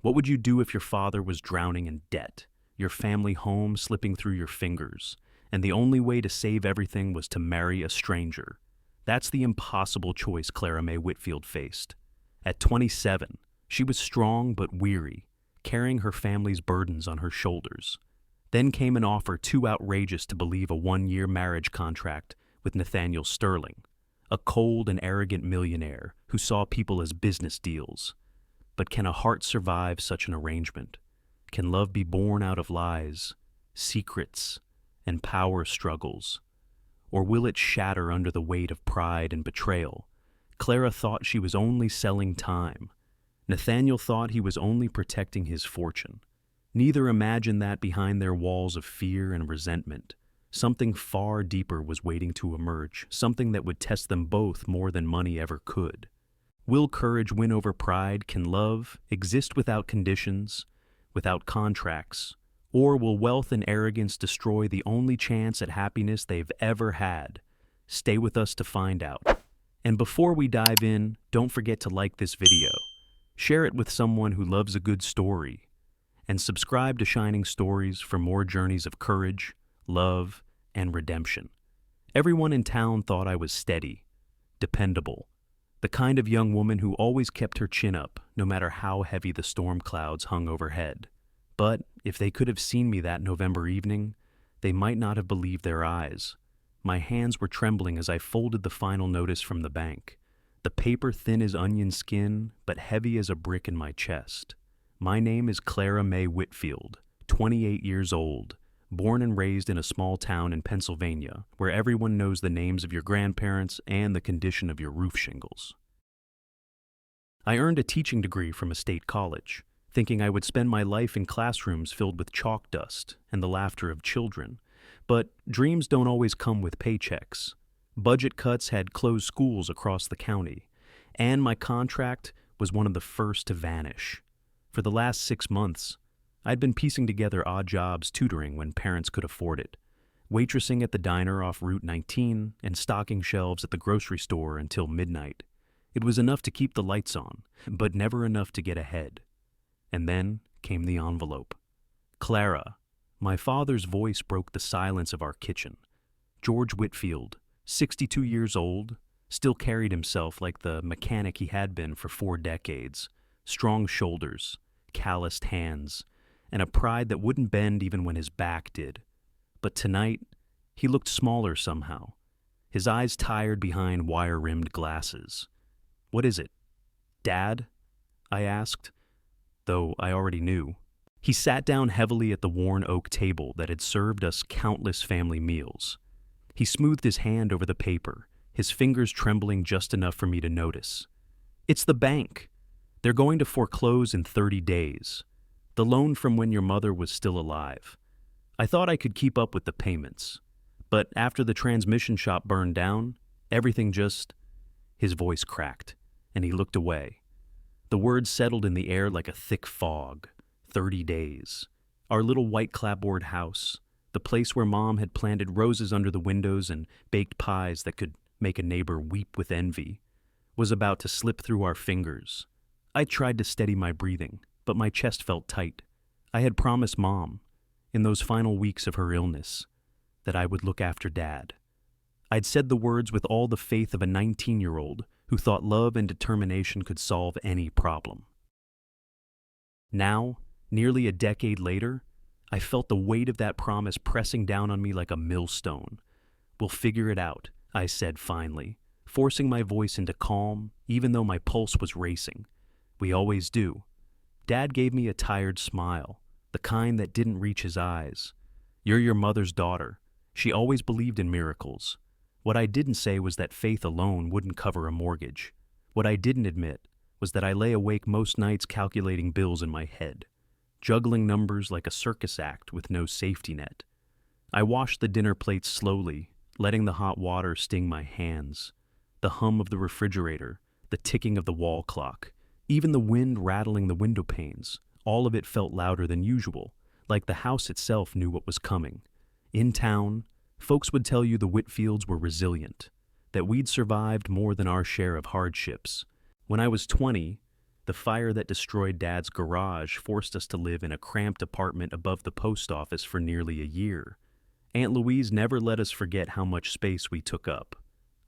What would you do if your father was drowning in debt, your family home slipping through your fingers, and the only way to save everything was to marry a stranger? That's the impossible choice Clara Mae Whitfield faced. At 27, she was strong but weary, carrying her family's burdens on her shoulders. Then came an offer too outrageous to believe, a one-year marriage contract with Nathaniel Sterling, a cold and arrogant millionaire who saw people as business deals. But can a heart survive such an arrangement? Can love be born out of lies, secrets, and power struggles? Or will it shatter under the weight of pride and betrayal? Clara thought she was only selling time. Nathaniel thought he was only protecting his fortune. Neither imagined that behind their walls of fear and resentment, something far deeper was waiting to emerge, something that would test them both more than money ever could. Will courage win over pride? Can love exist without conditions, without contracts? Or will wealth and arrogance destroy the only chance at happiness they've ever had? Stay with us to find out. And before we dive in, don't forget to like this video, share it with someone who loves a good story, and subscribe to Shining Stories for more journeys of courage, love, and redemption. Everyone in town thought I was steady, dependable, the kind of young woman who always kept her chin up, no matter how heavy the storm clouds hung overhead. But if they could have seen me that November evening, they might not have believed their eyes. My hands were trembling as I folded the final notice from the bank, the paper thin as onion skin, but heavy as a brick in my chest. My name is Clara Mae Whitfield, 28 years old, born and raised in a small town in Pennsylvania, where everyone knows the names of your grandparents and the condition of your roof shingles. I earned a teaching degree from a state college, thinking I would spend my life in classrooms filled with chalk dust and the laughter of children. But dreams don't always come with paychecks. Budget cuts had closed schools across the county, and my contract was one of the first to vanish. For the last 6 months, I'd been piecing together odd jobs tutoring when parents could afford it, waitressing at the diner off Route 19 and stocking shelves at the grocery store until midnight. It was enough to keep the lights on, but never enough to get ahead. And then came the envelope. Clara. My father's voice broke the silence of our kitchen. George Whitfield, 62 years old, still carried himself like the mechanic he had been for 4 decades. Strong shoulders, calloused hands, and a pride that wouldn't bend even when his back did. But tonight, he looked smaller somehow, his eyes tired behind wire-rimmed glasses. "What is it, Dad?" I asked, though I already knew. He sat down heavily at the worn oak table that had served us countless family meals. He smoothed his hand over the paper, his fingers trembling just enough for me to notice. "It's the bank. They're going to foreclose in 30 days. The loan from when your mother was still alive. I thought I could keep up with the payments. But after the transmission shop burned down, everything just..." His voice cracked, and he looked away. The words settled in the air like a thick fog. 30 days. Our little white clapboard house, the place where Mom had planted roses under the windows and baked pies that could make a neighbor weep with envy, was about to slip through our fingers. I tried to steady my breathing, but my chest felt tight. I had promised Mom, in those final weeks of her illness, that I would look after Dad. I'd said the words with all the faith of a 19-year-old who thought love and determination could solve any problem. Now, nearly a decade later, I felt the weight of that promise pressing down on me like a millstone. "We'll figure it out," I said finally, forcing my voice into calm, even though my pulse was racing. "We always do." Dad gave me a tired smile, the kind that didn't reach his eyes. "You're your mother's daughter. She always believed in miracles." What I didn't say was that faith alone wouldn't cover a mortgage. What I didn't admit was that I lay awake most nights calculating bills in my head, juggling numbers like a circus act with no safety net. I washed the dinner plates slowly, letting the hot water sting my hands. The hum of the refrigerator, the ticking of the wall clock, even the wind rattling the window panes, all of it felt louder than usual, like the house itself knew what was coming. In town, folks would tell you the Whitfields were resilient, that we'd survived more than our share of hardships. When I was 20, The fire that destroyed Dad's garage forced us to live in a cramped apartment above the post office for nearly a year. Aunt Louise never let us forget how much space we took up.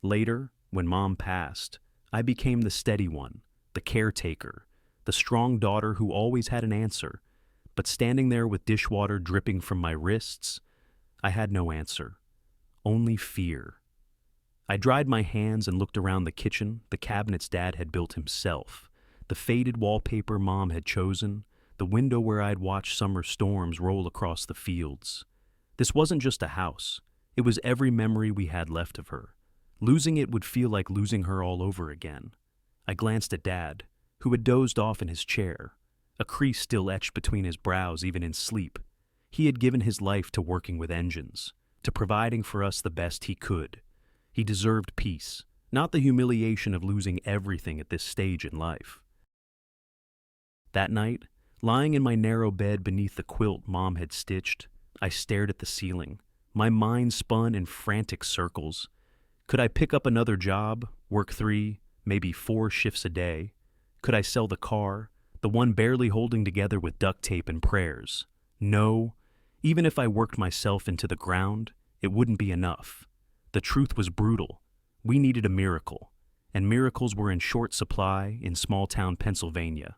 Later, when Mom passed, I became the steady one, the caretaker, the strong daughter who always had an answer. But standing there with dishwater dripping from my wrists, I had no answer, only fear. I dried my hands and looked around the kitchen, the cabinets Dad had built himself, the faded wallpaper Mom had chosen, the window where I'd watched summer storms roll across the fields. This wasn't just a house. It was every memory we had left of her. Losing it would feel like losing her all over again. I glanced at Dad, who had dozed off in his chair, a crease still etched between his brows even in sleep. He had given his life to working with engines, to providing for us the best he could. He deserved peace, not the humiliation of losing everything at this stage in life. That night, lying in my narrow bed beneath the quilt Mom had stitched, I stared at the ceiling. My mind spun in frantic circles. Could I pick up another job, work 3, maybe 4 shifts a day? Could I sell the car, the one barely holding together with duct tape and prayers? No. Even if I worked myself into the ground, it wouldn't be enough. The truth was brutal. We needed a miracle, and miracles were in short supply in small-town Pennsylvania.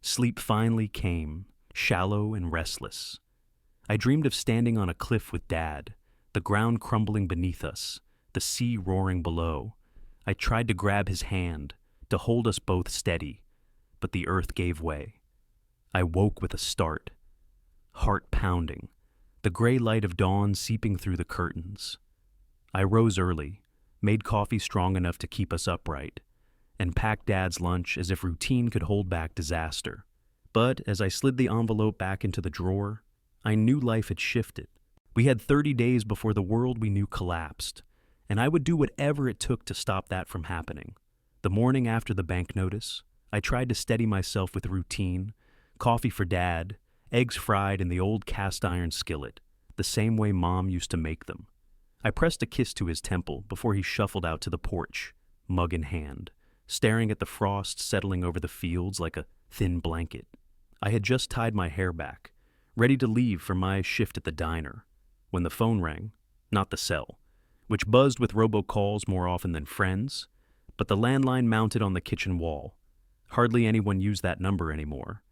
Sleep finally came, shallow and restless. I dreamed of standing on a cliff with Dad, the ground crumbling beneath us, the sea roaring below. I tried to grab his hand, to hold us both steady, but the earth gave way. I woke with a start, heart pounding, the gray light of dawn seeping through the curtains. I rose early, made coffee strong enough to keep us upright, and packed Dad's lunch as if routine could hold back disaster. But as I slid the envelope back into the drawer, I knew life had shifted. We had 30 days before the world we knew collapsed, and I would do whatever it took to stop that from happening. The morning after the bank notice, I tried to steady myself with routine, coffee for Dad, eggs fried in the old cast-iron skillet, the same way Mom used to make them. I pressed a kiss to his temple before he shuffled out to the porch, mug in hand, staring at the frost settling over the fields like a thin blanket. I had just tied my hair back, ready to leave for my shift at the diner, when the phone rang, not the cell, which buzzed with robocalls more often than friends, but the landline mounted on the kitchen wall. Hardly anyone used that number anymore.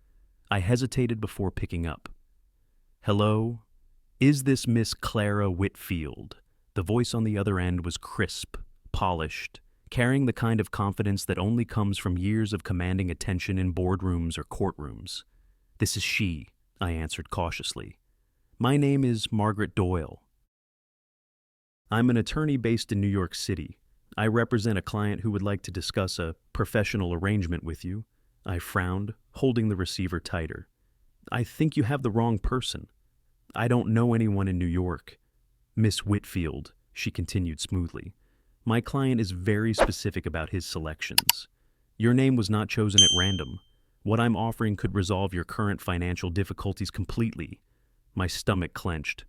I hesitated before picking up. Hello? Is this Miss Clara Whitfield? The voice on the other end was crisp, polished, carrying the kind of confidence that only comes from years of commanding attention in boardrooms or courtrooms. This is she, I answered cautiously. My name is Margaret Doyle. I'm an attorney based in New York City. I represent a client who would like to discuss a professional arrangement with you. I frowned, holding the receiver tighter. I think you have the wrong person. I don't know anyone in New York. Miss Whitfield, she continued smoothly. My client is very specific about his selections. Your name was not chosen at random. What I'm offering could resolve your current financial difficulties completely. My stomach clenched.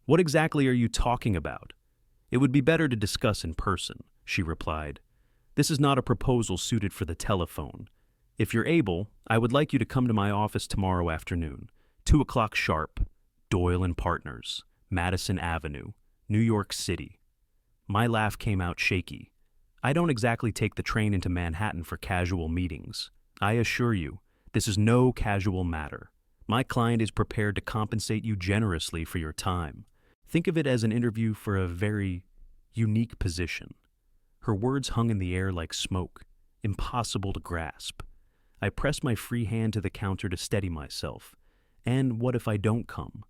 What exactly are you talking about? It would be better to discuss in person, she replied. This is not a proposal suited for the telephone. If you're able, I would like you to come to my office tomorrow afternoon, 2 o'clock sharp, Doyle and Partners, Madison Avenue, New York City. My laugh came out shaky. I don't exactly take the train into Manhattan for casual meetings. I assure you, this is no casual matter. My client is prepared to compensate you generously for your time. Think of it as an interview for a very unique position. Her words hung in the air like smoke, impossible to grasp. I pressed my free hand to the counter to steady myself. And what if I don't come?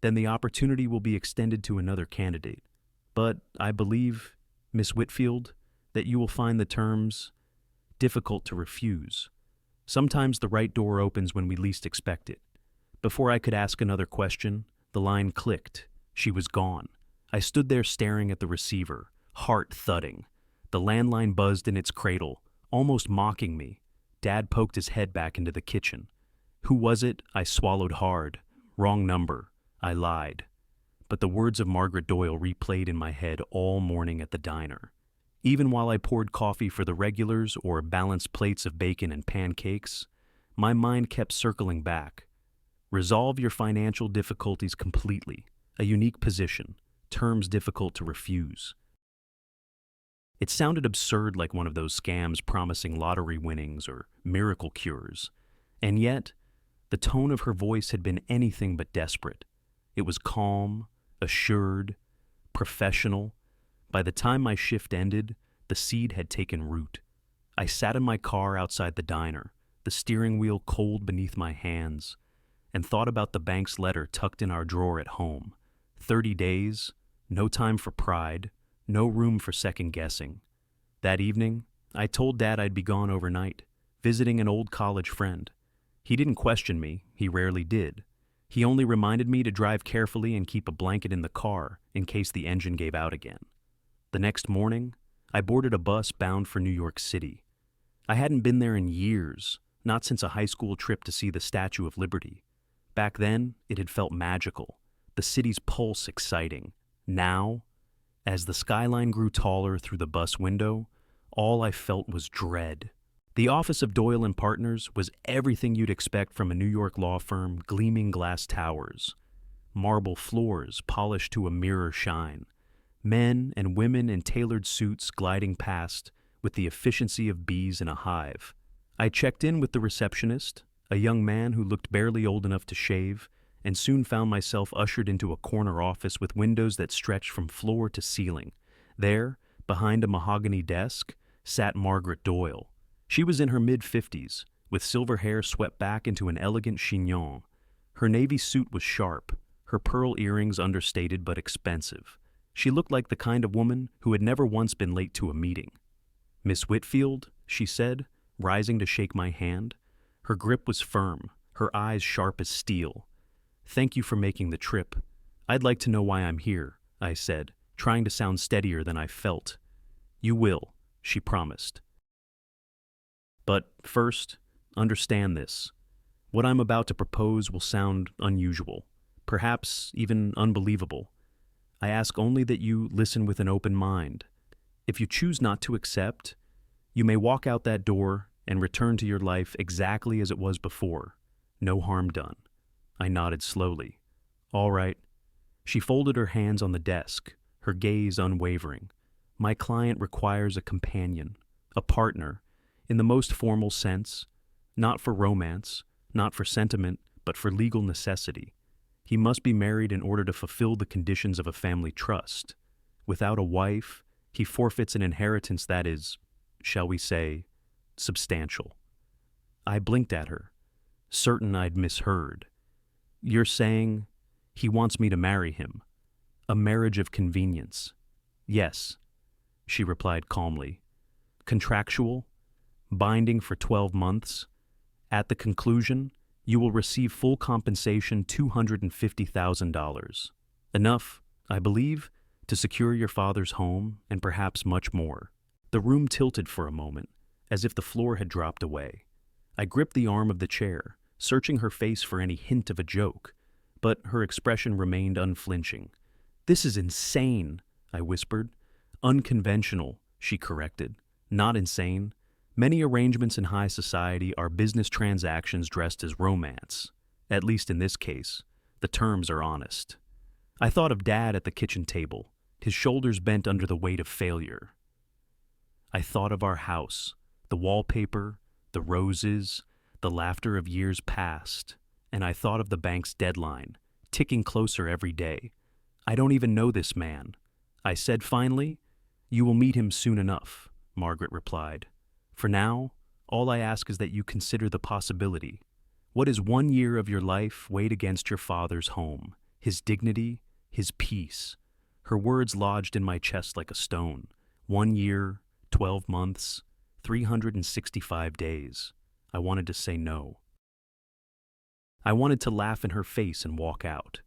Then the opportunity will be extended to another candidate. But I believe, Miss Whitfield, that you will find the terms difficult to refuse. Sometimes the right door opens when we least expect it. Before I could ask another question, the line clicked. She was gone. I stood there staring at the receiver, heart thudding. The landline buzzed in its cradle, almost mocking me. Dad poked his head back into the kitchen. Who was it? I swallowed hard. Wrong number. I lied. But the words of Margaret Doyle replayed in my head all morning at the diner. Even while I poured coffee for the regulars or balanced plates of bacon and pancakes, My mind kept circling back. Resolve your financial difficulties completely. A unique position. Terms difficult to refuse. It sounded absurd, like one of those scams promising lottery winnings or miracle cures. And yet, the tone of her voice had been anything but desperate. It was calm, assured, professional. By the time my shift ended, the seed had taken root. I sat in my car outside the diner, the steering wheel cold beneath my hands, and thought about the bank's letter tucked in our drawer at home. 30 days, no time for pride, no room for second guessing. That evening, I told Dad I'd be gone overnight, visiting an old college friend. He didn't question me, he rarely did. He only reminded me to drive carefully and keep a blanket in the car in case the engine gave out again. The next morning, I boarded a bus bound for New York City. I hadn't been there in years, not since a high school trip to see the Statue of Liberty. Back then, it had felt magical, the city's pulse exciting. Now, as the skyline grew taller through the bus window, all I felt was dread. The office of Doyle and Partners was everything you'd expect from a New York law firm, gleaming glass towers, marble floors polished to a mirror shine, men and women in tailored suits gliding past with the efficiency of bees in a hive. I checked in with the receptionist, a young man who looked barely old enough to shave, and soon found myself ushered into a corner office with windows that stretched from floor to ceiling. There, behind a mahogany desk, sat Margaret Doyle. She was in her mid-50s, with silver hair swept back into an elegant chignon. Her navy suit was sharp, her pearl earrings understated but expensive. She looked like the kind of woman who had never once been late to a meeting. "Miss Whitfield," she said, rising to shake my hand. Her grip was firm, her eyes sharp as steel. "Thank you for making the trip. I'd like to know why I'm here," I said, trying to sound steadier than I felt. "You will," she promised. "But first, understand this. What I'm about to propose will sound unusual, perhaps even unbelievable. I ask only that you listen with an open mind. If you choose not to accept, you may walk out that door and return to your life exactly as it was before. No harm done." I nodded slowly. "All right." She folded her hands on the desk, her gaze unwavering. "My client requires a companion, a partner, in the most formal sense, not for romance, not for sentiment, but for legal necessity. He must be married in order to fulfill the conditions of a family trust. Without a wife, he forfeits an inheritance that is, shall we say, substantial." I blinked at her, certain I'd misheard. "You're saying he wants me to marry him? A marriage of convenience?" "Yes," she replied calmly. "Contractual? Binding for 12 months. At the conclusion, you will receive full compensation, $250,000. Enough, I believe, to secure your father's home and perhaps much more." The room tilted for a moment, as if the floor had dropped away. I gripped the arm of the chair, searching her face for any hint of a joke, but her expression remained unflinching. "This is insane," I whispered. "Unconventional," she corrected. "Not insane. Many arrangements in high society are business transactions dressed as romance. At least in this case, the terms are honest." I thought of Dad at the kitchen table, his shoulders bent under the weight of failure. I thought of our house, the wallpaper, the roses, the laughter of years past, and I thought of the bank's deadline, ticking closer every day. "I don't even know this man," I said finally. "You will meet him soon enough," Margaret replied. "For now, all I ask is that you consider the possibility. What is 1 year of your life weighed against your father's home, his dignity, his peace?" Her words lodged in my chest like a stone. 1 year, 12 months, 365 days. I wanted to say no. I wanted to laugh in her face and walk out.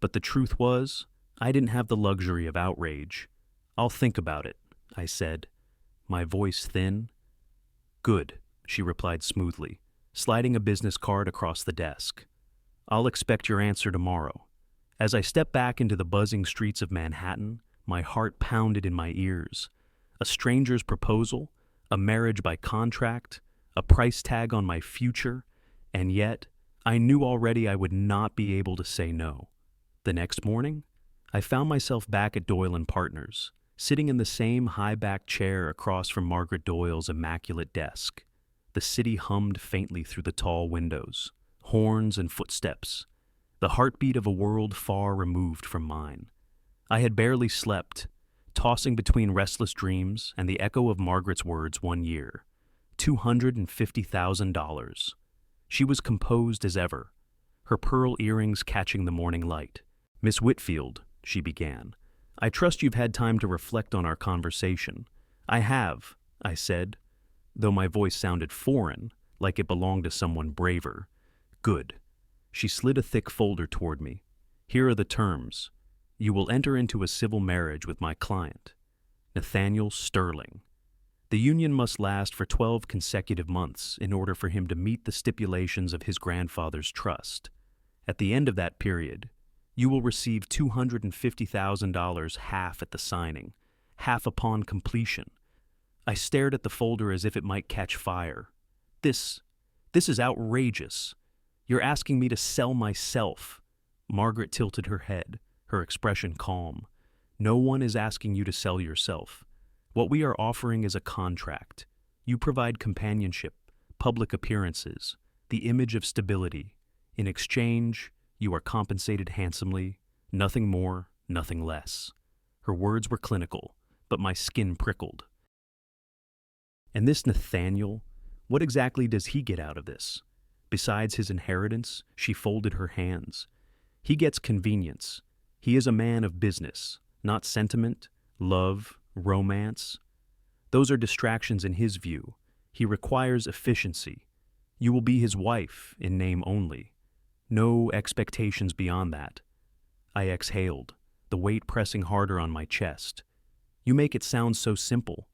But the truth was, I didn't have the luxury of outrage. "I'll think about it," I said, my voice thin. "Good," she replied smoothly, sliding a business card across the desk. "I'll expect your answer tomorrow." As I stepped back into the buzzing streets of Manhattan, my heart pounded in my ears. A stranger's proposal, a marriage by contract, a price tag on my future, And yet, I knew already I would not be able to say no. The next morning, I found myself back at Doyle and Partners, sitting in the same high-backed chair across from Margaret Doyle's immaculate desk. The city hummed faintly through the tall windows, horns and footsteps, the heartbeat of a world far removed from mine. I had barely slept, tossing between restless dreams and the echo of Margaret's words one year. $250,000. She was composed as ever, her pearl earrings catching the morning light. "Miss Whitfield," she began, "I trust you've had time to reflect on our conversation." "I have," I said, though my voice sounded foreign, like it belonged to someone braver. "Good." She slid a thick folder toward me. "Here are the terms. You will enter into a civil marriage with my client, Nathaniel Sterling. The union must last for 12 consecutive months in order for him to meet the stipulations of his grandfather's trust. At the end of that period, you will receive $250,000, half at the signing, half upon completion." I stared at the folder as if it might catch fire. This is outrageous. You're asking me to sell myself." Margaret tilted her head, her expression calm. "No one is asking you to sell yourself. What we are offering is a contract. You provide companionship, public appearances, the image of stability. In exchange, you are compensated handsomely, nothing more, nothing less." Her words were clinical, but my skin prickled. And this Nathaniel, what exactly does he get out of this? Besides his inheritance, she folded her hands. He gets convenience. He is a man of business, not sentiment, love, romance. Those are distractions in his view. He requires efficiency. You will be his wife in name only. No expectations beyond that. I exhaled, the weight pressing harder on my chest. "You make it sound so simple."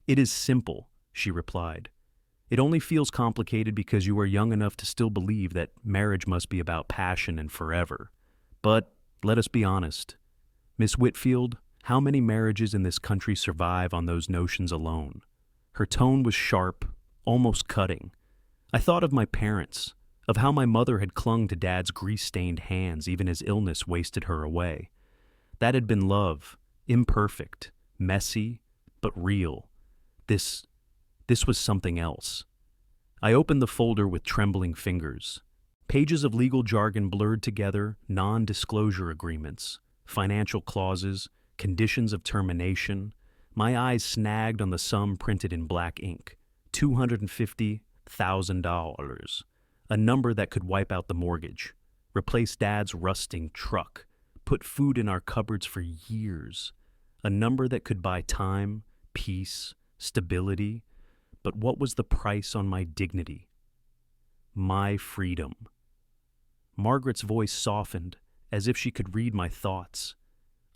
"It is simple," she replied. "It only feels complicated because you are young enough to still believe that marriage must be about passion and forever. But let us be honest. Miss Whitfield, how many marriages in this country survive on those notions alone?" Her tone was sharp, almost cutting. I thought of my parents, of how my mother had clung to Dad's grease-stained hands even as illness wasted her away. That had been love, imperfect, messy, but real. This was something else. I opened the folder with trembling fingers. Pages of legal jargon blurred together, non-disclosure agreements, financial clauses, conditions of termination. My eyes snagged on the sum printed in black ink. $250,000. A number that could wipe out the mortgage, replace Dad's rusting truck, put food in our cupboards for years. A number that could buy time, peace, stability. But what was the price on my dignity? My freedom. Margaret's voice softened, as if she could read my thoughts.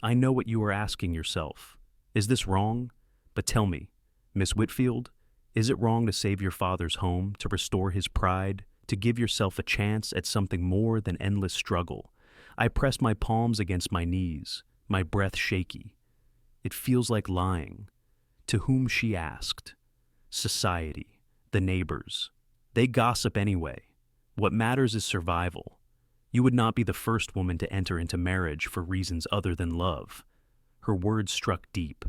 "I know what you are asking yourself. Is this wrong? But tell me, Miss Whitfield, is it wrong to save your father's home, to restore his pride, to give yourself a chance at something more than endless struggle?" I pressed my palms against my knees, my breath shaky. "It feels like lying." To whom, she asked? Society, the neighbors. They gossip anyway. What matters is survival. You would not be the first woman to enter into marriage for reasons other than love. Her words struck deep.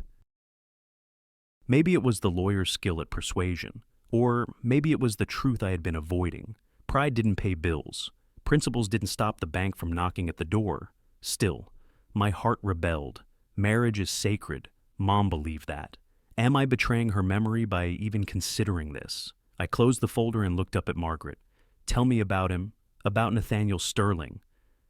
Maybe it was the lawyer's skill at persuasion, or maybe it was the truth I had been avoiding. Pride didn't pay bills. Principles didn't stop the bank from knocking at the door. Still, my heart rebelled. Marriage is sacred. Mom believed that. Am I betraying her memory by even considering this? I closed the folder and looked up at Margaret. "Tell me about him, about Nathaniel Sterling."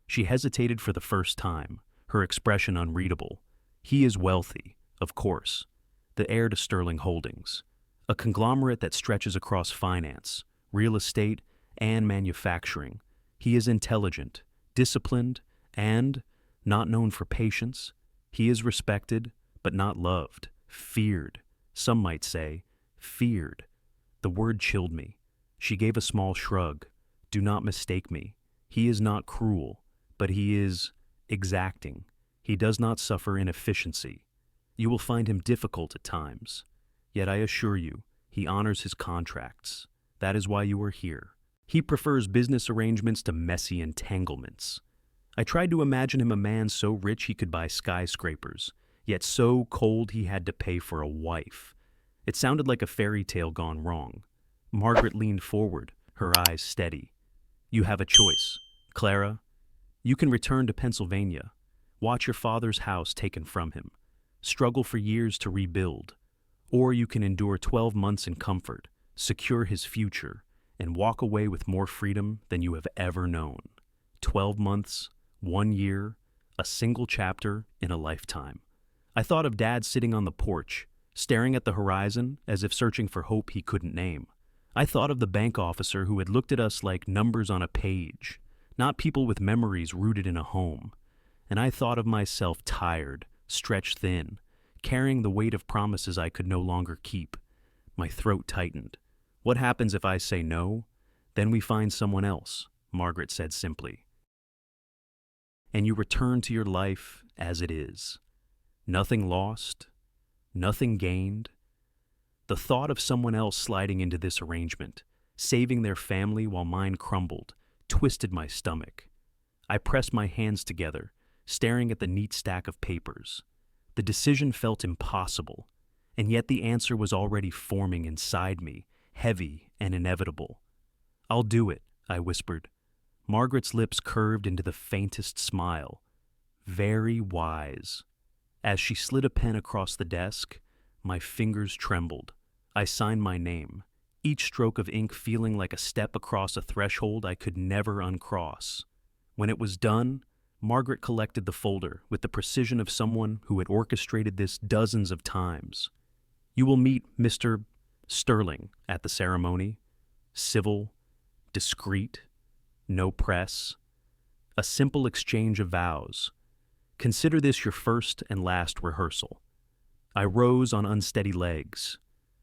She hesitated for the first time, her expression unreadable. "He is wealthy, of course. The heir to Sterling Holdings, a conglomerate that stretches across finance, real estate, and manufacturing. He is intelligent, disciplined, and, not known for patience, he is respected, but not loved, feared. Some might say, feared." The word chilled me. She gave a small shrug. "Do not mistake me. He is not cruel, but he is exacting. He does not suffer inefficiency. You will find him difficult at times. Yet I assure you, he honors his contracts. That is why you are here. He prefers business arrangements to messy entanglements. I tried to imagine him a man so rich he could buy skyscrapers, yet so cold he had to pay for a wife. It sounded like a fairy tale gone wrong. Margaret leaned forward, her eyes steady. You have a choice, Clara. You can return to Pennsylvania, watch your father's house taken from him, struggle for years to rebuild, or you can endure 12 months in comfort, secure his future, and walk away with more freedom than you have ever known. 12 months, 1 year, a single chapter in a lifetime. I thought of Dad sitting on the porch, staring at the horizon as if searching for hope he couldn't name. I thought of the bank officer who had looked at us like numbers on a page, not people with memories rooted in a home. And I thought of myself tired, stretched thin, carrying the weight of promises I could no longer keep. My throat tightened. What happens if I say no? Then we find someone else, Margaret said simply. And you return to your life as it is. Nothing lost, nothing gained. The thought of someone else sliding into this arrangement, saving their family while mine crumbled, twisted my stomach. I pressed my hands together, staring at the neat stack of papers. The decision felt impossible, and yet the answer was already forming inside me, heavy and inevitable. I'll do it, I whispered. Margaret's lips curved into the faintest smile. Very wise. As she slid a pen across the desk, my fingers trembled. I signed my name, each stroke of ink feeling like a step across a threshold I could never uncross. When it was done, Margaret collected the folder with the precision of someone who had orchestrated this dozens of times. You will meet Mr. Sterling at the ceremony. Civil, discreet, no press. A simple exchange of vows. Consider this your first and last rehearsal. I rose on unsteady legs.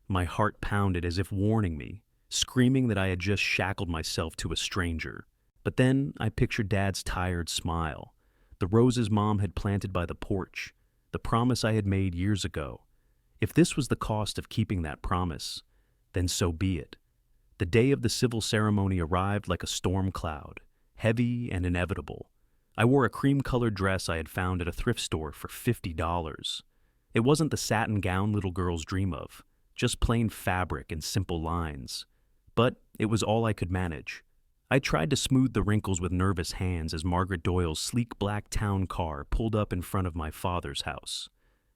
My heart pounded as if warning me, screaming that I had just shackled myself to a stranger. But then I pictured Dad's tired smile, the roses Mom had planted by the porch, the promise I had made years ago. If this was the cost of keeping that promise, then so be it. The day of the civil ceremony arrived like a storm cloud, heavy and inevitable. I wore a cream-colored dress I had found at a thrift store for $50. It wasn't the satin gown little girls dream of, just plain fabric and simple lines. But it was all I could manage. I tried to smooth the wrinkles with nervous hands as Margaret Doyle's sleek black town car pulled up in front of my father's house.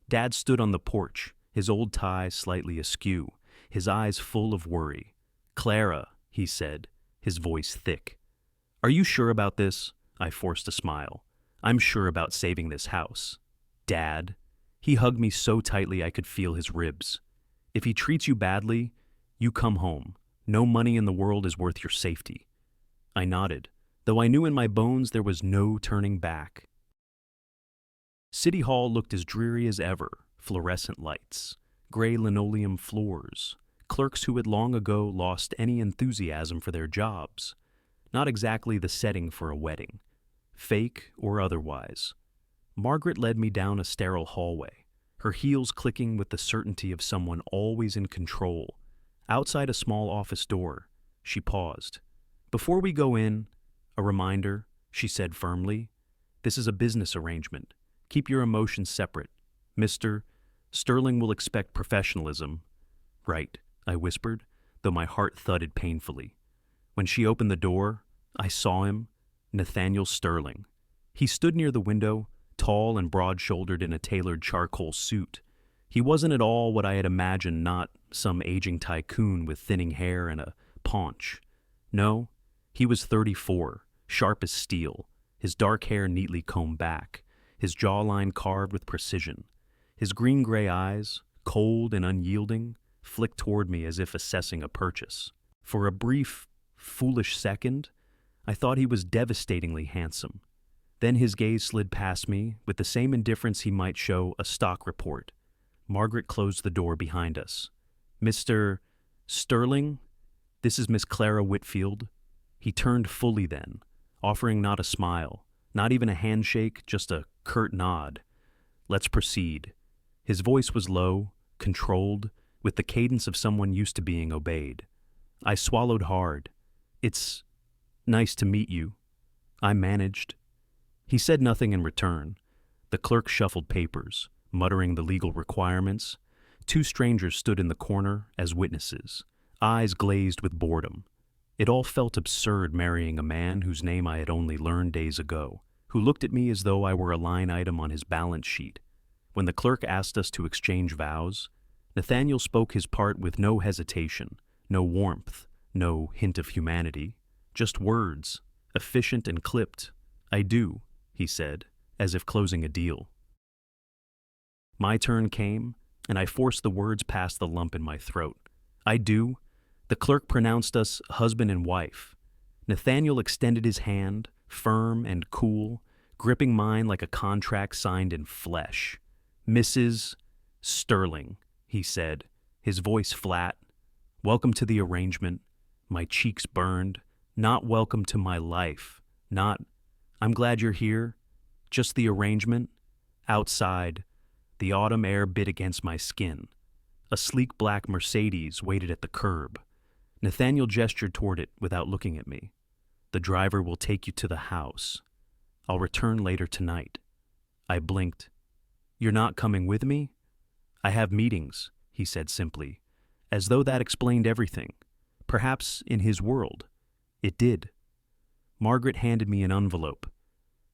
Dad stood on the porch, his old tie slightly askew, his eyes full of worry. "Clara," he said, his voice thick. "Are you sure about this?" I forced a smile. "I'm sure about saving this house." "Dad." He hugged me so tightly I could feel his ribs. "If he treats you badly, you come home. No money in the world is worth your safety." I nodded, though I knew in my bones there was no turning back. City Hall looked as dreary as ever, fluorescent lights, gray linoleum floors, clerks who had long ago lost any enthusiasm for their jobs. Not exactly the setting for a wedding, fake or otherwise. Margaret led me down a sterile hallway, her heels clicking with the certainty of someone always in control. Outside a small office door, she paused. "Before we go in, a reminder," she said firmly. "This is a business arrangement. Keep your emotions separate. Mr. Sterling will expect professionalism." "Right," I whispered, though my heart thudded painfully. When she opened the door, I saw him, Nathaniel Sterling. He stood near the window, tall and broad-shouldered in a tailored charcoal suit. He wasn't at all what I had imagined, not some aging tycoon with thinning hair and a paunch. No, he was 34, sharp as steel, his dark hair neatly combed back, his jawline carved with precision. His green-gray eyes, cold and unyielding, flicked toward me as if assessing a purchase. For a brief, foolish second, I thought he was devastatingly handsome. Then his gaze slid past me with the same indifference he might show a stock report. Margaret closed the door behind us. "Mr. Sterling, this is Miss Clara Whitfield." He turned fully then, offering not a smile, not even a handshake, just a curt nod. "Let's proceed." His voice was low, controlled, with the cadence of someone used to being obeyed. I swallowed hard. "It's nice to meet you," I managed. He said nothing in return. The clerk shuffled papers, muttering the legal requirements. Two strangers stood in the corner as witnesses, eyes glazed with boredom. It all felt absurd marrying a man whose name I had only learned days ago, who looked at me as though I were a line item on his balance sheet. When the clerk asked us to exchange vows, Nathaniel spoke his part with no hesitation, no warmth, no hint of humanity, just words, efficient and clipped. "I do," he said, as if closing a deal. My turn came, and I forced the words past the lump in my throat. "I do." The clerk pronounced us husband and wife. Nathaniel extended his hand, firm and cool, gripping mine like a contract signed in flesh. "Mrs. Sterling," he said, his voice flat. "Welcome to the arrangement." My cheeks burned. Not welcome to my life. Not, "I'm glad you're here." Just the arrangement. Outside, the autumn air bit against my skin. A sleek black Mercedes waited at the curb. Nathaniel gestured toward it without looking at me. "The driver will take you to the house. I'll return later tonight." I blinked. "You're not coming with me?" "I have meetings," he said simply, as though that explained everything. Perhaps in his world, it did. Margaret handed me an envelope.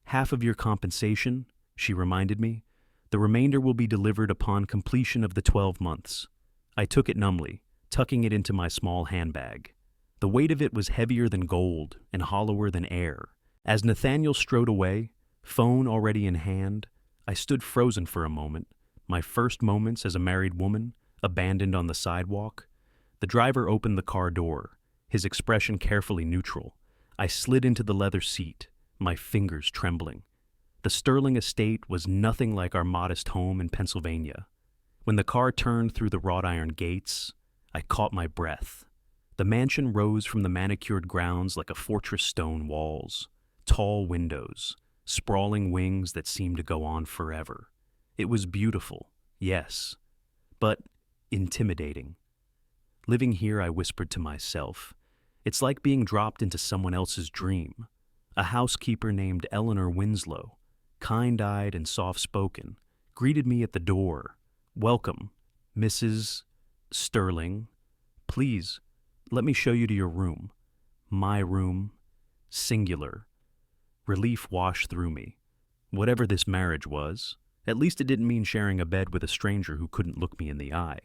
"Half of your compensation," she reminded me. "The remainder will be delivered upon completion of the 12 months. I took it numbly, tucking it into my small handbag. The weight of it was heavier than gold and hollower than air. As Nathaniel strode away, phone already in hand, I stood frozen for a moment, my first moments as a married woman, abandoned on the sidewalk. The driver opened the car door, his expression carefully neutral. I slid into the leather seat, my fingers trembling. The Sterling estate was nothing like our modest home in Pennsylvania. When the car turned through the wrought iron gates, I caught my breath. The mansion rose from the manicured grounds like a fortress stone walls, tall windows, sprawling wings that seemed to go on forever. It was beautiful, yes, but intimidating. Living here, I whispered to myself, it's like being dropped into someone else's dream. A housekeeper named Eleanor Winslow, kind-eyed and soft-spoken, greeted me at the door. "Welcome, Mrs. Sterling. Please, let me show you to your room." My room, singular. Relief washed through me. Whatever this marriage was, at least it didn't mean sharing a bed with a stranger who couldn't look me in the eye.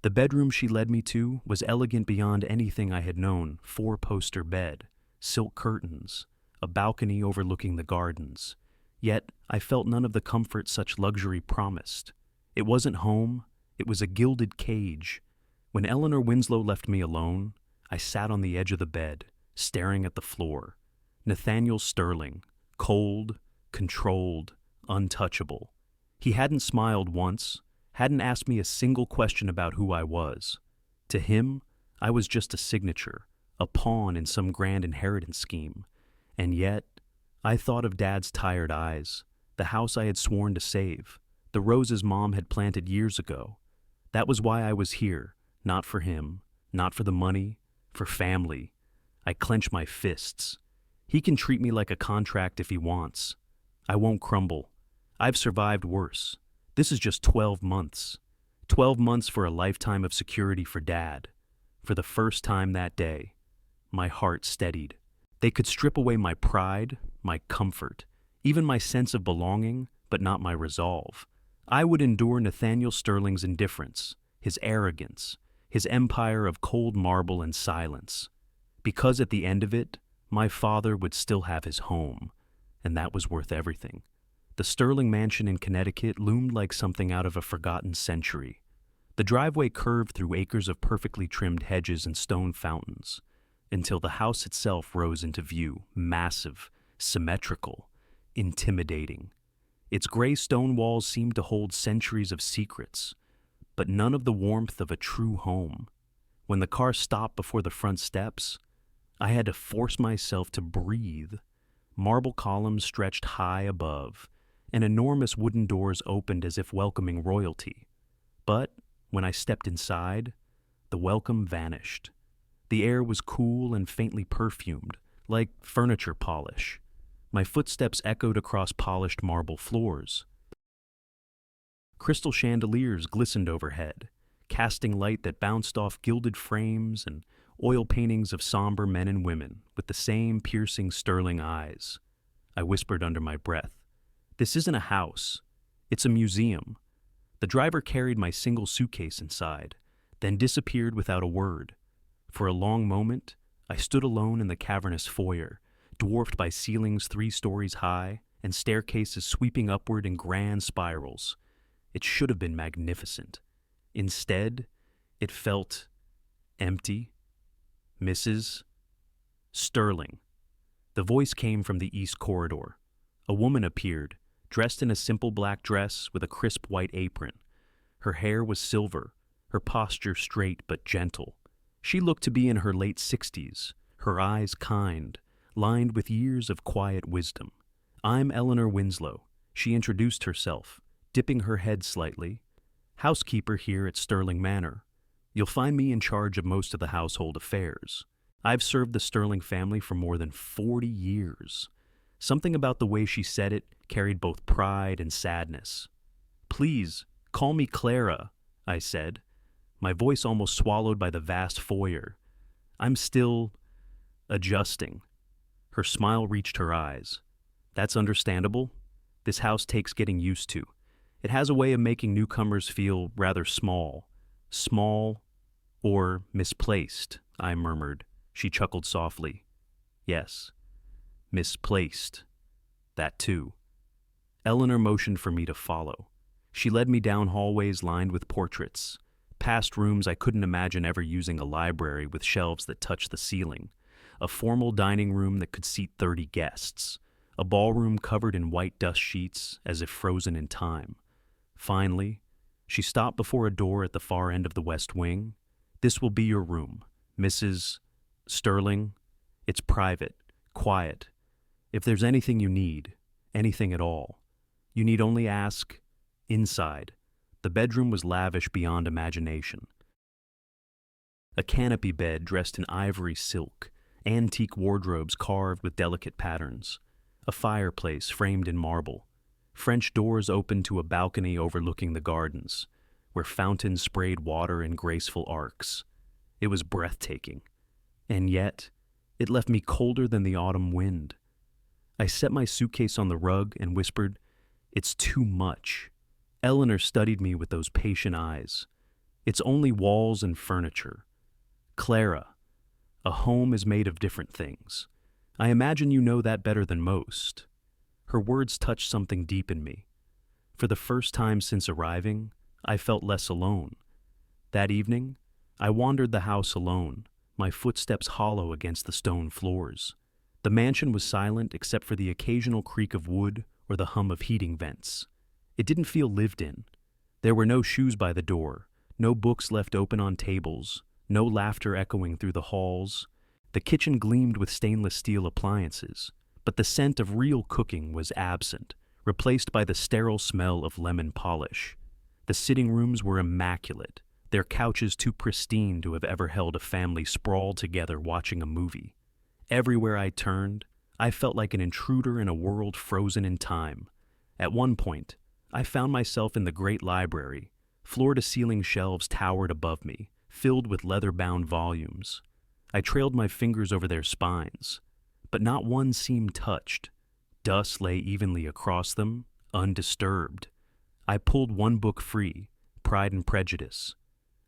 The bedroom she led me to was elegant beyond anything I had known. Four-poster bed, silk curtains, a balcony overlooking the gardens. Yet I felt none of the comfort such luxury promised. It wasn't home, it was a gilded cage. When Eleanor Winslow left me alone, I sat on the edge of the bed, staring at the floor. Nathaniel Sterling, cold, controlled, untouchable. He hadn't smiled once, hadn't asked me a single question about who I was. To him, I was just a signature, a pawn in some grand inheritance scheme. And yet, I thought of Dad's tired eyes, the house I had sworn to save, the roses Mom had planted years ago. That was why I was here, not for him, not for the money, for family. I clench my fists. He can treat me like a contract if he wants. I won't crumble. I've survived worse. This is just 12 months. 12 months for a lifetime of security for Dad. For the first time that day, my heart steadied. They could strip away my pride, my comfort, even my sense of belonging, but not my resolve. I would endure Nathaniel Sterling's indifference, his arrogance, his empire of cold marble and silence. Because at the end of it, my father would still have his home, and that was worth everything. The Sterling mansion in Connecticut loomed like something out of a forgotten century. The driveway curved through acres of perfectly trimmed hedges and stone fountains, until the house itself rose into view, massive, symmetrical, intimidating. Its gray stone walls seemed to hold centuries of secrets, but none of the warmth of a true home. When the car stopped before the front steps, I had to force myself to breathe. Marble columns stretched high above, and enormous wooden doors opened as if welcoming royalty. But when I stepped inside, the welcome vanished. The air was cool and faintly perfumed, like furniture polish. My footsteps echoed across polished marble floors. Crystal chandeliers glistened overhead, casting light that bounced off gilded frames and oil paintings of somber men and women with the same piercing Sterling eyes. I whispered under my breath, "This isn't a house. It's a museum." The driver carried my single suitcase inside, then disappeared without a word. For a long moment, I stood alone in the cavernous foyer, dwarfed by ceilings 3 stories high and staircases sweeping upward in grand spirals. It should have been magnificent. Instead, it felt empty. "Mrs. Sterling." The voice came from the east corridor. A woman appeared, dressed in a simple black dress with a crisp white apron. Her hair was silver, her posture straight but gentle. She looked to be in her late 60s, her eyes kind, lined with years of quiet wisdom. "I'm Eleanor Winslow," she introduced herself, dipping her head slightly. "Housekeeper here at Sterling Manor. You'll find me in charge of most of the household affairs. I've served the Sterling family for more than 40 years. Something about the way she said it carried both pride and sadness. "Please, call me Clara," I said, my voice almost swallowed by the vast foyer. "I'm still adjusting." Her smile reached her eyes. "That's understandable. This house takes getting used to. It has a way of making newcomers feel rather small. Small or misplaced," I murmured. She chuckled softly. "Yes, misplaced. That too." Eleanor motioned for me to follow. She led me down hallways lined with portraits, past rooms I couldn't imagine ever using, a library with shelves that touched the ceiling, a formal dining room that could seat 30 guests, a ballroom covered in white dust sheets as if frozen in time. Finally, she stopped before a door at the far end of the west wing. "This will be your room, Mrs. Sterling. It's private, quiet. If there's anything you need, anything at all, you need only ask." Inside, the bedroom was lavish beyond imagination. A canopy bed dressed in ivory silk, antique wardrobes carved with delicate patterns, a fireplace framed in marble, French doors opened to a balcony overlooking the gardens, where fountains sprayed water in graceful arcs. It was breathtaking, and yet it left me colder than the autumn wind. I set my suitcase on the rug and whispered, "It's too much." Eleanor studied me with those patient eyes. "It's only walls and furniture. Clara, a home is made of different things. I imagine you know that better than most." Her words touched something deep in me. For the first time since arriving, I felt less alone. That evening, I wandered the house alone, my footsteps hollow against the stone floors. The mansion was silent except for the occasional creak of wood or the hum of heating vents. It didn't feel lived in. There were no shoes by the door, no books left open on tables, no laughter echoing through the halls. The kitchen gleamed with stainless steel appliances, but the scent of real cooking was absent, replaced by the sterile smell of lemon polish. The sitting rooms were immaculate, their couches too pristine to have ever held a family sprawled together watching a movie. Everywhere I turned, I felt like an intruder in a world frozen in time. At one point, I found myself in the great library. Floor-to-ceiling shelves towered above me, filled with leather-bound volumes. I trailed my fingers over their spines, but not one seemed touched. Dust lay evenly across them, undisturbed. I pulled one book free, Pride and Prejudice.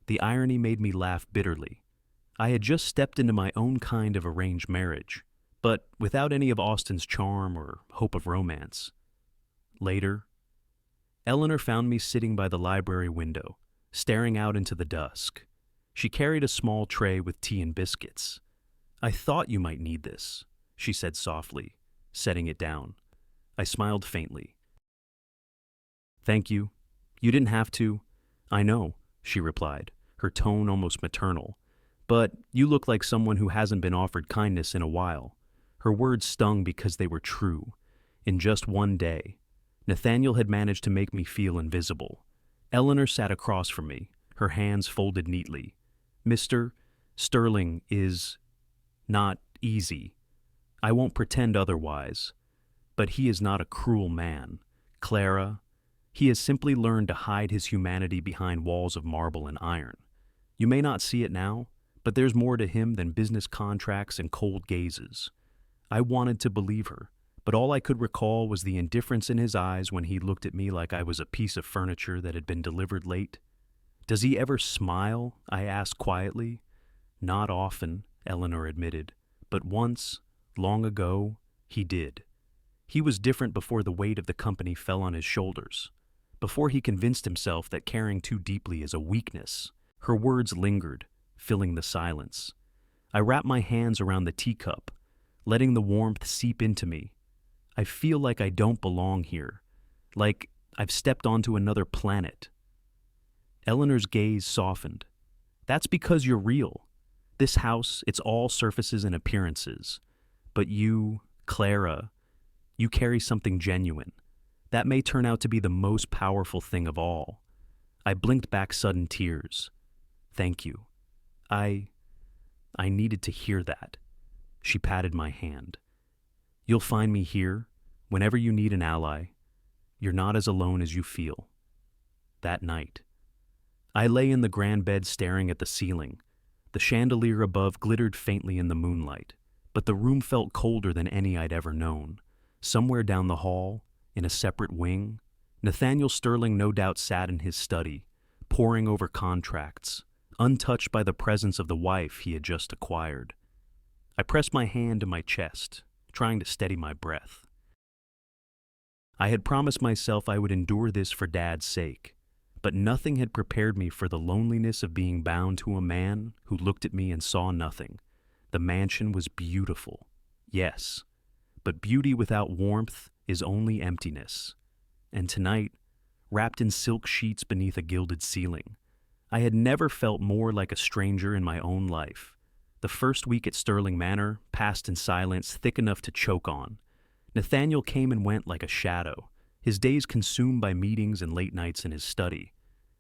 The irony made me laugh bitterly. I had just stepped into my own kind of arranged marriage, but without any of Austen's charm or hope of romance. Later, Eleanor found me sitting by the library window, staring out into the dusk. She carried a small tray with tea and biscuits. "I thought you might need this," she said softly, setting it down. I smiled faintly. "Thank you. You didn't have to." "I know," she replied, her tone almost maternal. "But you look like someone who hasn't been offered kindness in a while." Her words stung because they were true. In just one day, Nathaniel had managed to make me feel invisible. Eleanor sat across from me, her hands folded neatly. Sterling is not easy. I won't pretend otherwise. But he is not a cruel man. Clara, he has simply learned to hide his humanity behind walls of marble and iron. You may not see it now, but there's more to him than business contracts and cold gazes. I wanted to believe her, but all I could recall was the indifference in his eyes when he looked at me like I was a piece of furniture that had been delivered late. Does he ever smile? I asked quietly. Not often, Eleanor admitted, but once, long ago, he did. He was different before the weight of the company fell on his shoulders, before he convinced himself that caring too deeply is a weakness. Her words lingered, filling the silence. I wrapped my hands around the teacup, letting the warmth seep into me. I feel like I don't belong here, like I've stepped onto another planet. Eleanor's gaze softened. That's because you're real. This house, it's all surfaces and appearances. But you, Clara, you carry something genuine. That may turn out to be the most powerful thing of all. I blinked back sudden tears. Thank you. I needed to hear that. She patted my hand. You'll find me here, whenever you need an ally. You're not as alone as you feel. That night, I lay in the grand bed staring at the ceiling. The chandelier above glittered faintly in the moonlight, but the room felt colder than any I'd ever known. Somewhere down the hall, in a separate wing, Nathaniel Sterling no doubt sat in his study, poring over contracts, untouched by the presence of the wife he had just acquired. I pressed my hand to my chest, trying to steady my breath. I had promised myself I would endure this for Dad's sake, but nothing had prepared me for the loneliness of being bound to a man who looked at me and saw nothing. The mansion was beautiful, yes, but beauty without warmth is only emptiness. And tonight, wrapped in silk sheets beneath a gilded ceiling, I had never felt more like a stranger in my own life. The first week at Sterling Manor passed in silence thick enough to choke on. Nathaniel came and went like a shadow, his days consumed by meetings and late nights in his study.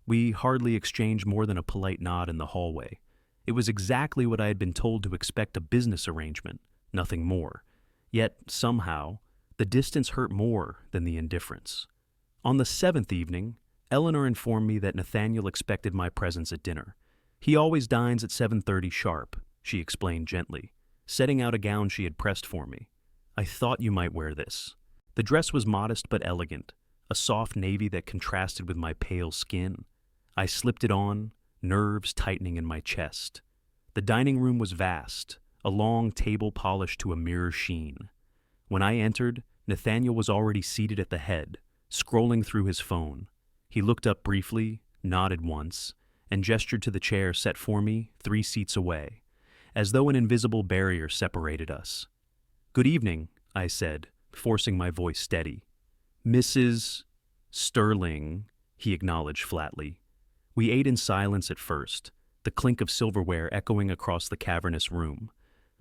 We hardly exchanged more than a polite nod in the hallway. It was exactly what I had been told to expect a business arrangement, nothing more. Yet, somehow, the distance hurt more than the indifference. On the 7th evening, Eleanor informed me that Nathaniel expected my presence at dinner. He always dines at 7:30 sharp, she explained gently, setting out a gown she had pressed for me. I thought you might wear this. The dress was modest but elegant, a soft navy that contrasted with my pale skin. I slipped it on, nerves tightening in my chest. The dining room was vast, a long table polished to a mirror sheen. When I entered, Nathaniel was already seated at the head, scrolling through his phone. He looked up briefly, nodded once, and gestured to the chair set for me 3 seats away, as though an invisible barrier separated us. Good evening, I said, forcing my voice steady. Mrs. Sterling, he acknowledged flatly. We ate in silence at first, the clink of silverware echoing across the cavernous room.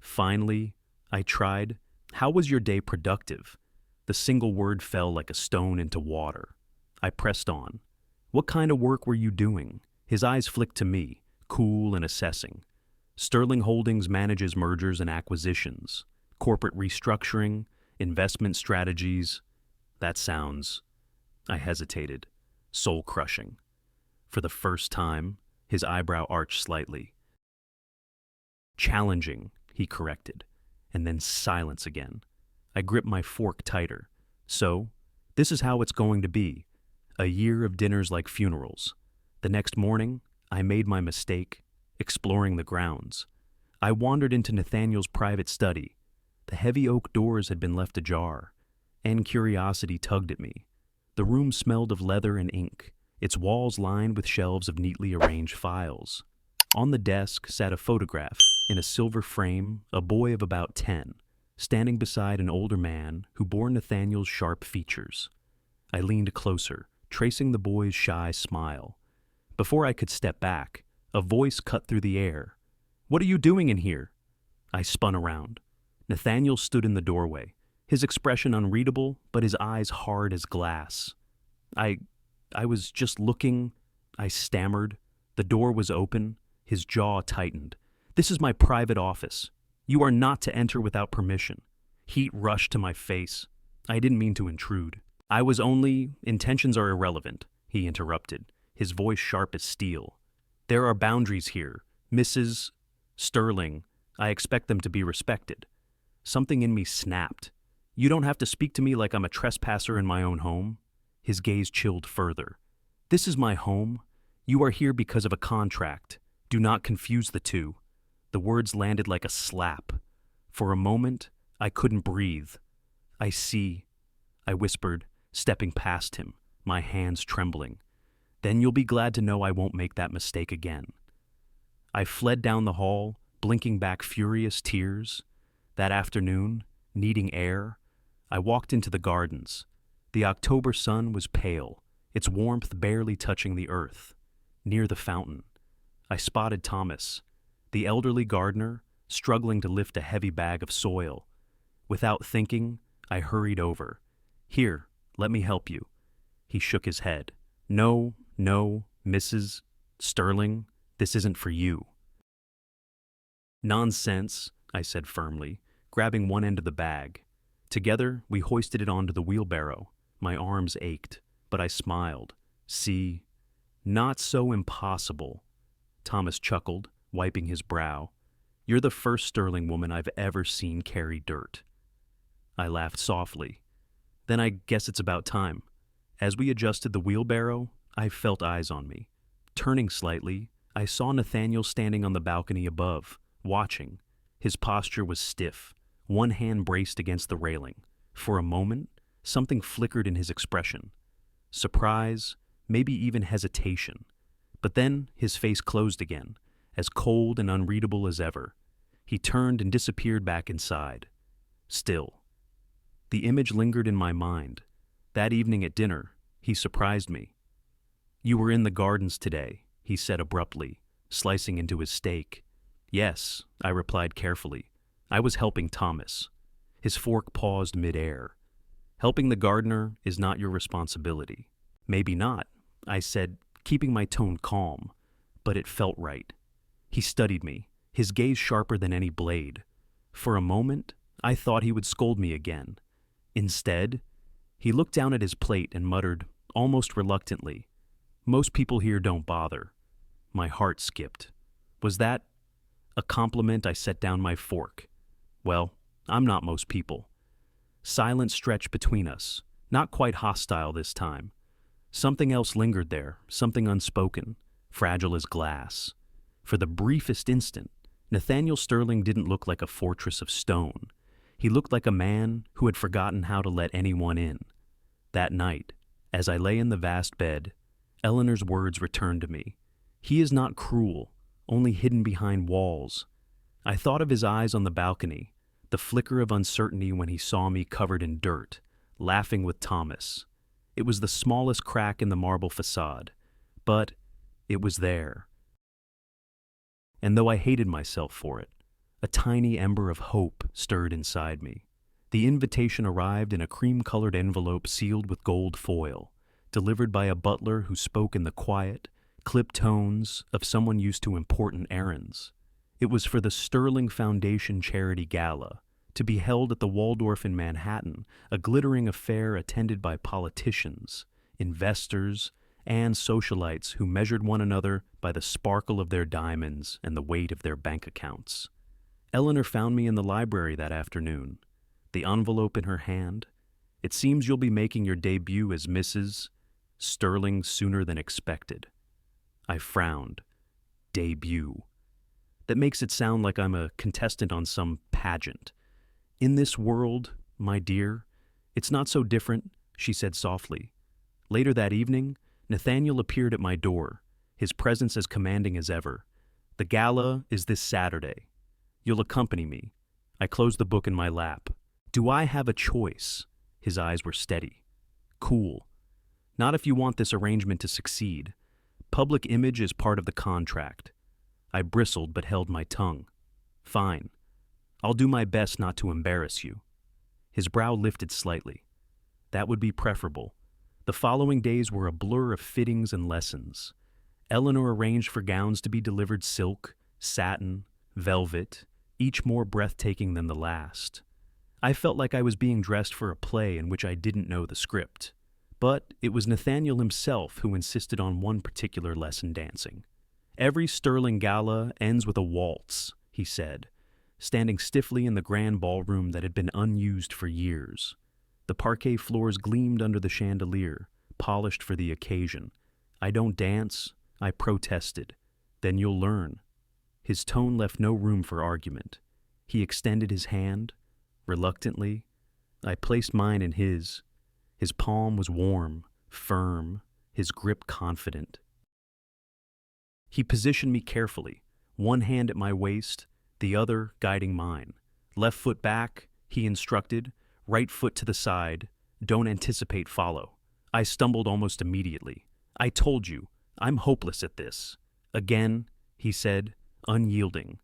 Finally, I tried, how was your day productive? The single word fell like a stone into water. I pressed on. What kind of work were you doing? His eyes flicked to me, cool and assessing. Sterling Holdings manages mergers and acquisitions, corporate restructuring, investment strategies. That sounds, I hesitated, soul-crushing. For the first time, his eyebrow arched slightly. Challenging, he corrected, and then silence again. I gripped my fork tighter. So, this is how it's going to be. A year of dinners like funerals. The next morning, I made my mistake, exploring the grounds. I wandered into Nathaniel's private study. The heavy oak doors had been left ajar, and curiosity tugged at me. The room smelled of leather and ink, its walls lined with shelves of neatly arranged files. On the desk sat a photograph, in a silver frame, a boy of about 10, standing beside an older man who bore Nathaniel's sharp features. I leaned closer, tracing the boy's shy smile. Before I could step back, a voice cut through the air. What are you doing in here? I spun around. Nathaniel stood in the doorway, his expression unreadable, but his eyes hard as glass. I was just looking, I stammered. The door was open, his jaw tightened. This is my private office. You are not to enter without permission. Heat rushed to my face. I didn't mean to intrude. Intentions are irrelevant, he interrupted, his voice sharp as steel. There are boundaries here, Mrs. Sterling. I expect them to be respected. Something in me snapped. You don't have to speak to me like I'm a trespasser in my own home. His gaze chilled further. This is my home. You are here because of a contract. Do not confuse the two. The words landed like a slap. For a moment, I couldn't breathe. I see, I whispered, stepping past him, my hands trembling. Then you'll be glad to know I won't make that mistake again. I fled down the hall, blinking back furious tears. That afternoon, needing air, I walked into the gardens. The October sun was pale, its warmth barely touching the earth. Near the fountain, I spotted Thomas, the elderly gardener, struggling to lift a heavy bag of soil. Without thinking, I hurried over. Here, let me help you. He shook his head. No, Mrs. Sterling, this isn't for you. Nonsense, I said firmly, grabbing one end of the bag. Together, we hoisted it onto the wheelbarrow. My arms ached, but I smiled. See, not so impossible. Thomas chuckled, wiping his brow. You're the first Sterling woman I've ever seen carry dirt. I laughed softly. Then I guess it's about time. As we adjusted the wheelbarrow, I felt eyes on me. Turning slightly, I saw Nathaniel standing on the balcony above, watching. His posture was stiff, one hand braced against the railing. For a moment, something flickered in his expression. Surprise, maybe even hesitation. But then his face closed again, as cold and unreadable as ever. He turned and disappeared back inside. Still, the image lingered in my mind. That evening at dinner, he surprised me. You were in the gardens today, he said abruptly, slicing into his steak. Yes, I replied carefully. I was helping Thomas. His fork paused mid-air. Helping the gardener is not your responsibility. Maybe not, I said, keeping my tone calm, but it felt right. He studied me, his gaze sharper than any blade. For a moment, I thought he would scold me again. Instead, he looked down at his plate and muttered, almost reluctantly, "Most people here don't bother." My heart skipped. Was that a compliment? I set down my fork. Well, I'm not most people. Silence stretched between us, not quite hostile this time. Something else lingered there, something unspoken, fragile as glass. For the briefest instant, Nathaniel Sterling didn't look like a fortress of stone. He looked like a man who had forgotten how to let anyone in. That night, as I lay in the vast bed, Eleanor's words returned to me. He is not cruel, only hidden behind walls. I thought of his eyes on the balcony, the flicker of uncertainty when he saw me covered in dirt, laughing with Thomas. It was the smallest crack in the marble facade, but it was there. And though I hated myself for it, a tiny ember of hope stirred inside me. The invitation arrived in a cream-colored envelope sealed with gold foil, delivered by a butler who spoke in the quiet, clipped tones of someone used to important errands. It was for the Sterling Foundation Charity Gala, to be held at the Waldorf in Manhattan, a glittering affair attended by politicians, investors, and socialites who measured one another by the sparkle of their diamonds and the weight of their bank accounts. Eleanor found me in the library that afternoon, the envelope in her hand. It seems you'll be making your debut as Mrs. Sterling sooner than expected. I frowned. Debut. That makes it sound like I'm a contestant on some pageant. In this world, my dear, it's not so different, she said softly. Later that evening, Nathaniel appeared at my door, his presence as commanding as ever. The gala is this Saturday. You'll accompany me. I closed the book in my lap. Do I have a choice? His eyes were steady. Cool. Not if you want this arrangement to succeed. Public image is part of the contract. I bristled but held my tongue. Fine. I'll do my best not to embarrass you. His brow lifted slightly. That would be preferable. The following days were a blur of fittings and lessons. Eleanor arranged for gowns to be delivered silk, satin, velvet, each more breathtaking than the last. I felt like I was being dressed for a play in which I didn't know the script. But it was Nathaniel himself who insisted on one particular lesson dancing. "Every Sterling gala ends with a waltz," he said, standing stiffly in the grand ballroom that had been unused for years. The parquet floors gleamed under the chandelier, polished for the occasion. "I don't dance," I protested. "Then you'll learn." His tone left no room for argument. He extended his hand. Reluctantly, I placed mine in his. His palm was warm, firm, his grip confident. He positioned me carefully, one hand at my waist, the other guiding mine. "Left foot back," he instructed, "right foot to the side, don't anticipate follow." I stumbled almost immediately. "I told you, I'm hopeless at this." "Again," he said, unyielding.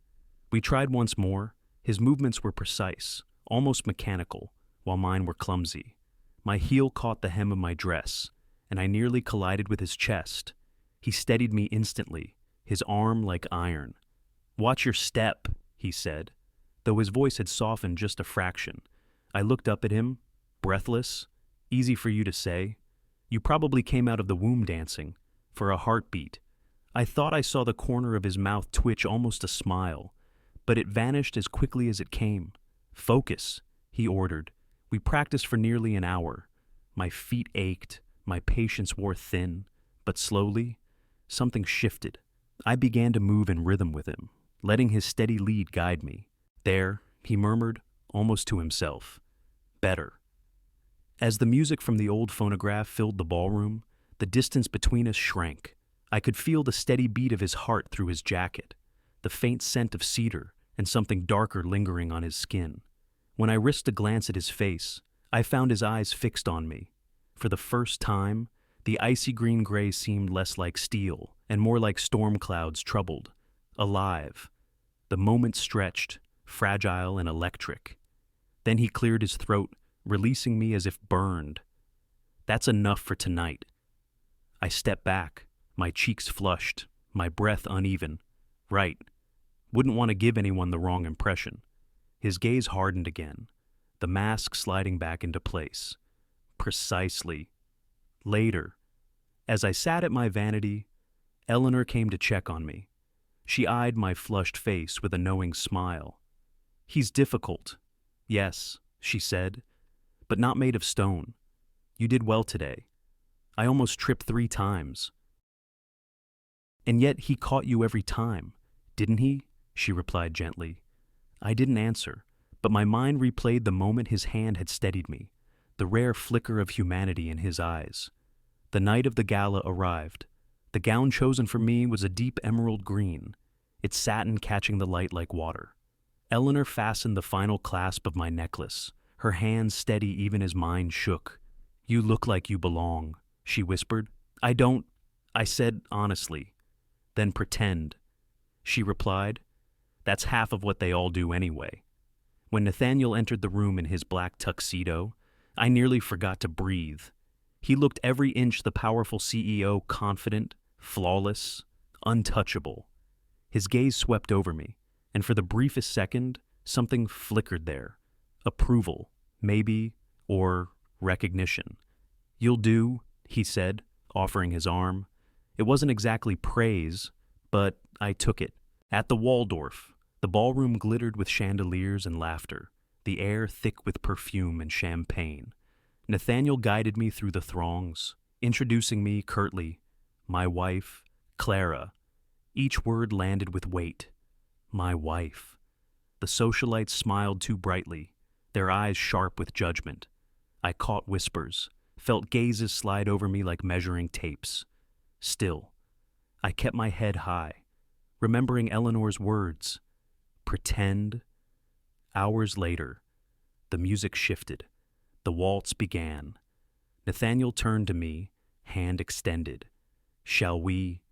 We tried once more. His movements were precise, almost mechanical, while mine were clumsy. My heel caught the hem of my dress, and I nearly collided with his chest. He steadied me instantly, his arm like iron. "Watch your step," he said. Though his voice had softened just a fraction, I looked up at him, breathless. "Easy for you to say. You probably came out of the womb dancing, for a heartbeat." I thought I saw the corner of his mouth twitch almost a smile, but it vanished as quickly as it came. "Focus," he ordered. We practiced for nearly an hour. My feet ached, my patience wore thin, but slowly, something shifted. I began to move in rhythm with him, letting his steady lead guide me. "There," he murmured, almost to himself. "Better." As the music from the old phonograph filled the ballroom, the distance between us shrank. I could feel the steady beat of his heart through his jacket, the faint scent of cedar, and something darker lingering on his skin. When I risked a glance at his face, I found his eyes fixed on me. For the first time, the icy green gray seemed less like steel and more like storm clouds troubled, alive. The moment stretched, fragile and electric. Then he cleared his throat, releasing me as if burned. "That's enough for tonight." I stepped back, my cheeks flushed, my breath uneven. "Right. Wouldn't want to give anyone the wrong impression." His gaze hardened again, the mask sliding back into place. "Precisely." Later, as I sat at my vanity, Eleanor came to check on me. She eyed my flushed face with a knowing smile. "He's difficult." "Yes," she said, "but not made of stone. You did well today. I almost tripped 3 times." "And yet he caught you every time, didn't he?" she replied gently. I didn't answer, but my mind replayed the moment his hand had steadied me, the rare flicker of humanity in his eyes. The night of the gala arrived. The gown chosen for me was a deep emerald green, its satin catching the light like water. Eleanor fastened the final clasp of my necklace, her hands steady even as mine shook. "You look like you belong," she whispered. "I don't," I said honestly. "Then pretend," she replied. "That's half of what they all do anyway." When Nathaniel entered the room in his black tuxedo, I nearly forgot to breathe. He looked every inch the powerful CEO, confident, flawless, untouchable. His gaze swept over me, and for the briefest second, something flickered there. Approval, maybe, or recognition. "You'll do," he said, offering his arm. It wasn't exactly praise, but I took it. At the Waldorf, the ballroom glittered with chandeliers and laughter, the air thick with perfume and champagne. Nathaniel guided me through the throngs, introducing me curtly, "My wife, Clara." Each word landed with weight. My wife. The socialites smiled too brightly, their eyes sharp with judgment. I caught whispers, felt gazes slide over me like measuring tapes. Still, I kept my head high, remembering Eleanor's words. Pretend. Hours later, the music shifted. The waltz began. Nathaniel turned to me, hand extended. "Shall we?"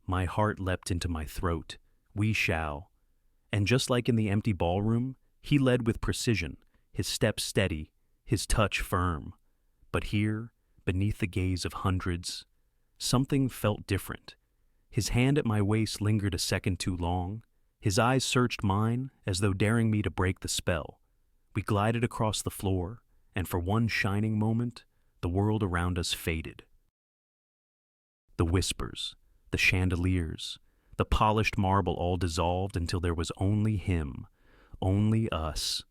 My heart leapt into my throat. "We shall." And just like in the empty ballroom, he led with precision, his step steady, his touch firm. But here, beneath the gaze of hundreds, something felt different. His hand at my waist lingered a second too long. His eyes searched mine as though daring me to break the spell. We glided across the floor, and for one shining moment, the world around us faded. The whispers, the chandeliers, the polished marble all dissolved until there was only him, only us.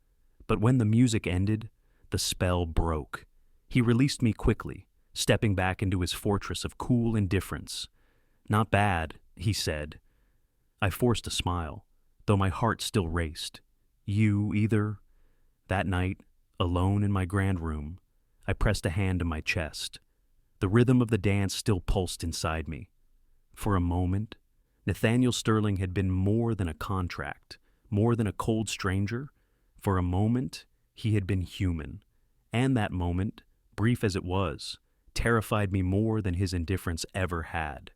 But when the music ended, the spell broke. He released me quickly, stepping back into his fortress of cool indifference. "Not bad," he said. I forced a smile, though my heart still raced. "You either?" That night, alone in my grand room, I pressed a hand to my chest. The rhythm of the dance still pulsed inside me. For a moment, Nathaniel Sterling had been more than a contract, more than a cold stranger. For a moment, he had been human. And that moment, brief as it was, terrified me more than his indifference ever had.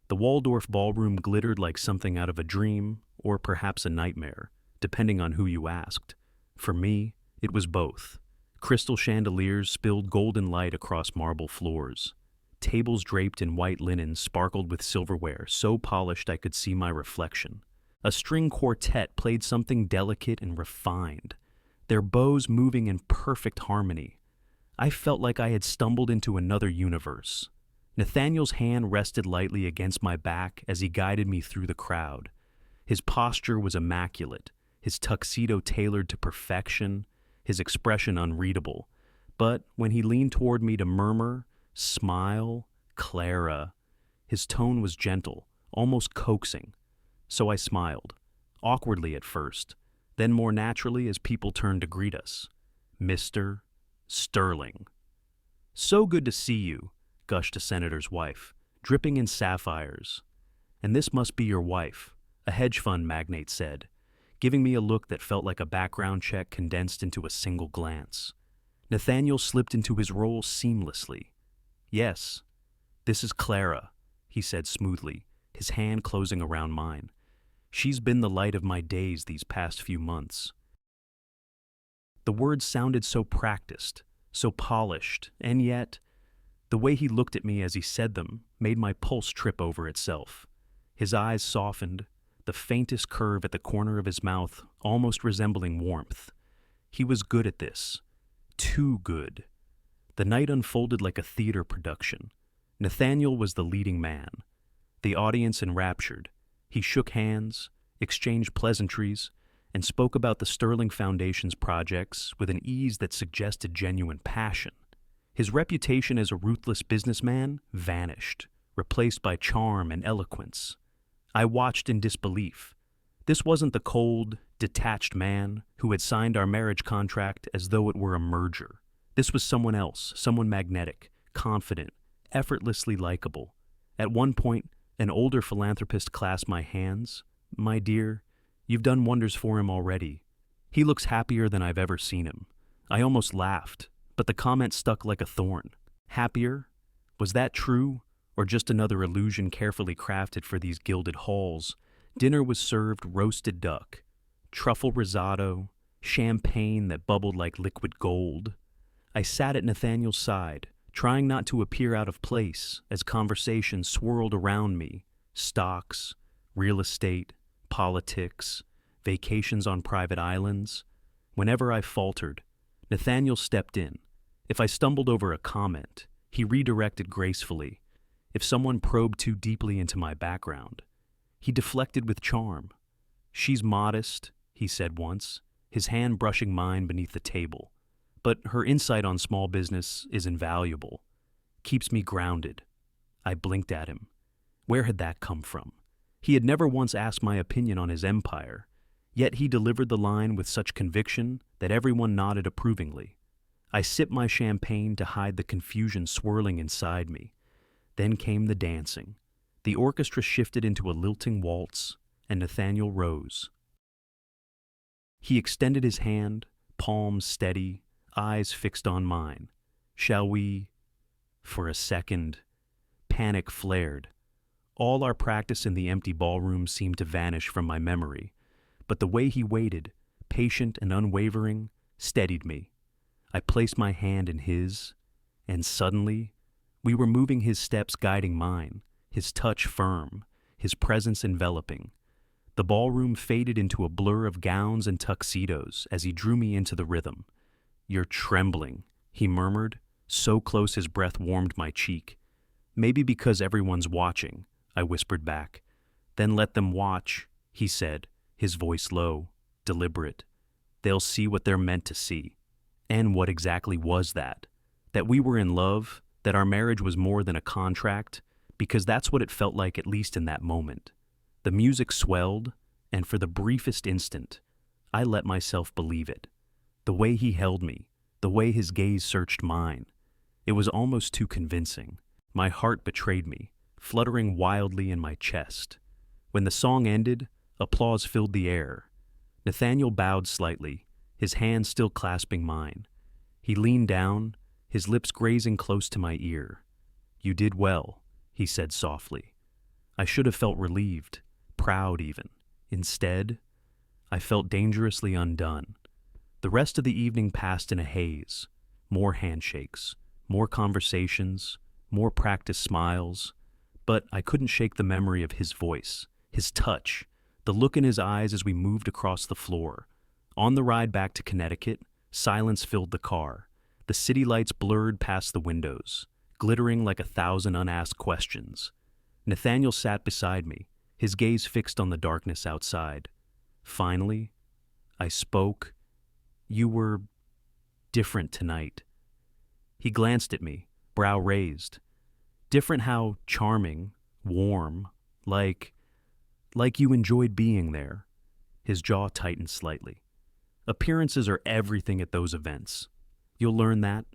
The Waldorf ballroom glittered like something out of a dream, or perhaps a nightmare, depending on who you asked. For me, it was both. Crystal chandeliers spilled golden light across marble floors. Tables draped in white linen sparkled with silverware, so polished I could see my reflection. A string quartet played something delicate and refined, their bows moving in perfect harmony. I felt like I had stumbled into another universe. Nathaniel's hand rested lightly against my back as he guided me through the crowd. His posture was immaculate, his tuxedo tailored to perfection, his expression unreadable. But when he leaned toward me to murmur, "Smile, Clara," his tone was gentle, almost coaxing. So I smiled, awkwardly at first, then more naturally as people turned to greet us. "Mr. Sterling." "So good to see you," gushed a senator's wife, dripping in sapphires. "And this must be your wife," a hedge fund magnate said, giving me a look that felt like a background check condensed into a single glance. Nathaniel slipped into his role seamlessly. "Yes, this is Clara," he said smoothly, his hand closing around mine. "She's been the light of my days these past few months." The words sounded so practiced, so polished, and yet, the way he looked at me as he said them made my pulse trip over itself. His eyes softened, the faintest curve at the corner of his mouth almost resembling warmth. He was good at this. Too good. The night unfolded like a theater production. Nathaniel was the leading man. The audience enraptured. He shook hands, exchanged pleasantries, and spoke about the Sterling Foundation's projects with an ease that suggested genuine passion. His reputation as a ruthless businessman vanished, replaced by charm and eloquence. I watched in disbelief. This wasn't the cold, detached man who had signed our marriage contract as though it were a merger. This was someone else, someone magnetic, confident, effortlessly likable. At one point, an older philanthropist clasped my hands. "My dear, you've done wonders for him already. He looks happier than I've ever seen him." I almost laughed, but the comment stuck like a thorn. Happier? Was that true? Or just another illusion carefully crafted for these gilded halls? Dinner was served roasted duck, truffle risotto, champagne that bubbled like liquid gold. I sat at Nathaniel's side, trying not to appear out of place as conversation swirled around me. Stocks, real estate, politics, vacations on private islands. Whenever I faltered, Nathaniel stepped in. If I stumbled over a comment, he redirected gracefully. If someone probed too deeply into my background, he deflected with charm. "She's modest," he said once, his hand brushing mine beneath the table. "But her insight on small business is invaluable. Keeps me grounded." I blinked at him. Where had that come from? He had never once asked my opinion on his empire, yet he delivered the line with such conviction that everyone nodded approvingly. I sipped my champagne to hide the confusion swirling inside me. Then came the dancing. The orchestra shifted into a lilting waltz, and Nathaniel rose. He extended his hand, palms steady, eyes fixed on mine. "Shall we?" For a second, panic flared. All our practice in the empty ballroom seemed to vanish from my memory, but the way he waited, patient and unwavering, steadied me. I placed my hand in his, and suddenly, we were moving, his steps guiding mine, his touch firm, his presence enveloping. The ballroom faded into a blur of gowns and tuxedos as he drew me into the rhythm. "You're trembling," he murmured, so close his breath warmed my cheek. "Maybe because everyone's watching," I whispered back. "Then let them watch," he said, his voice low, deliberate. "They'll see what they're meant to see." And what exactly was that? That we were in love, that our marriage was more than a contract, because that's what it felt like, at least in that moment. The music swelled, and for the briefest instant, I let myself believe it. The way he held me, the way his gaze searched mine, it was almost too convincing. My heart betrayed me, fluttering wildly in my chest. When the song ended, applause filled the air. Nathaniel bowed slightly, his hand still clasping mine. He leaned down, his lips grazing close to my ear. "You did well," he said softly. I should have felt relieved, proud even. Instead, I felt dangerously undone. The rest of the evening passed in a haze. More handshakes, more conversations, more practiced smiles. But I couldn't shake the memory of his voice, his touch, the look in his eyes as we moved across the floor. On the ride back to Connecticut, silence filled the car. The city lights blurred past the windows, glittering like 1,000 unasked questions. Nathaniel sat beside me, his gaze fixed on the darkness outside. Finally, I spoke. "You were different tonight." He glanced at me, brow raised. Different how charming, warm, like you enjoyed being there. His jaw tightened slightly. "Appearances are everything at those events. You'll learn that."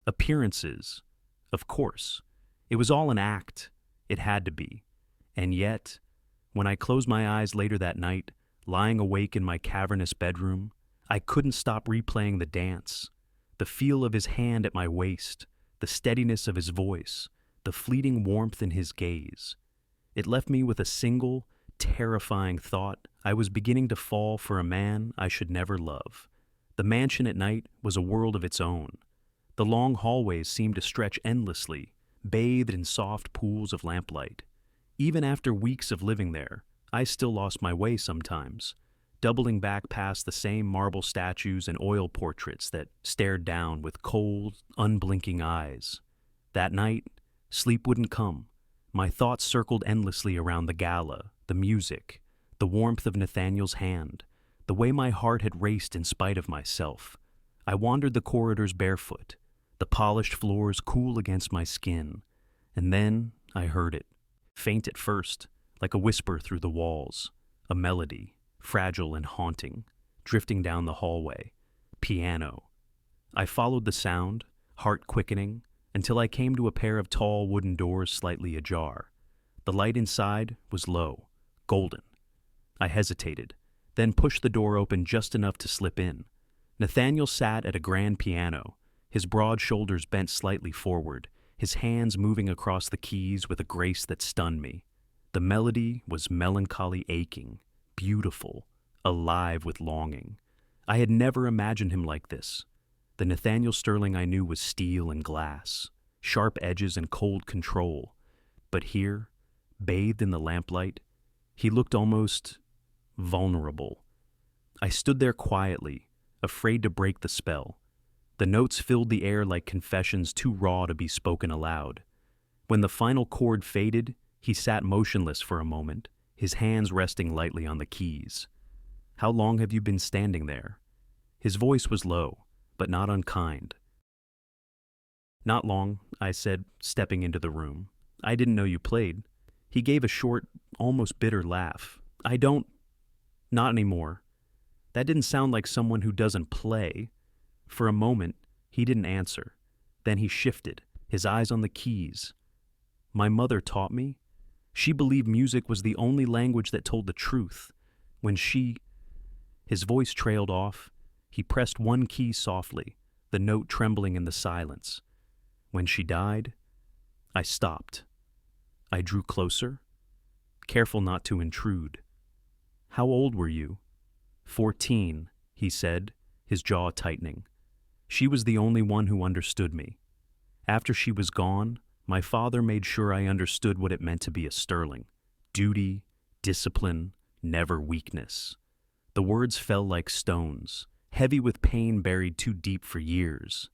Appearances, of course. It was all an act. It had to be. And yet, when I closed my eyes later that night, lying awake in my cavernous bedroom, I couldn't stop replaying the dance. The feel of his hand at my waist, the steadiness of his voice, the fleeting warmth in his gaze. It left me with a single, terrifying thought. I was beginning to fall for a man I should never love. The mansion at night was a world of its own. The long hallways seemed to stretch endlessly, bathed in soft pools of lamplight. Even after weeks of living there, I still lost my way sometimes, doubling back past the same marble statues and oil portraits that stared down with cold, unblinking eyes. That night, sleep wouldn't come. My thoughts circled endlessly around the gala, the music, the warmth of Nathaniel's hand, the way my heart had raced in spite of myself. I wandered the corridors barefoot, the polished floors cool against my skin, and then I heard it, faint at first, like a whisper through the walls, a melody, fragile and haunting, drifting down the hallway. Piano. I followed the sound, heart quickening, until I came to a pair of tall wooden doors slightly ajar. The light inside was low, golden. I hesitated, then pushed the door open just enough to slip in. Nathaniel sat at a grand piano, his broad shoulders bent slightly forward, his hands moving across the keys with a grace that stunned me. The melody was melancholy aching, beautiful, alive with longing. I had never imagined him like this. The Nathaniel Sterling I knew was steel and glass, sharp edges and cold control. But here, bathed in the lamplight, he looked almost vulnerable. I stood there quietly, afraid to break the spell. The notes filled the air like confessions too raw to be spoken aloud. When the final chord faded, he sat motionless for a moment, his hands resting lightly on the keys. "How long have you been standing there?" His voice was low, but not unkind. "Not long," I said, stepping into the room. "I didn't know you played." He gave a short, almost bitter laugh. Not anymore." That didn't sound like someone who doesn't play. For a moment, he didn't answer. Then he shifted, his eyes on the keys. "My mother taught me. She believed music was the only language that told the truth. His voice trailed off. He pressed one key softly, the note trembling in the silence. "When she died," I stopped. I drew closer, careful not to intrude. "How old were you?" 14, he said, his jaw tightening. "She was the only one who understood me. After she was gone, my father made sure I understood what it meant to be a Sterling. Duty, Discipline, never weakness. The words fell like stones, heavy with pain buried too deep for years.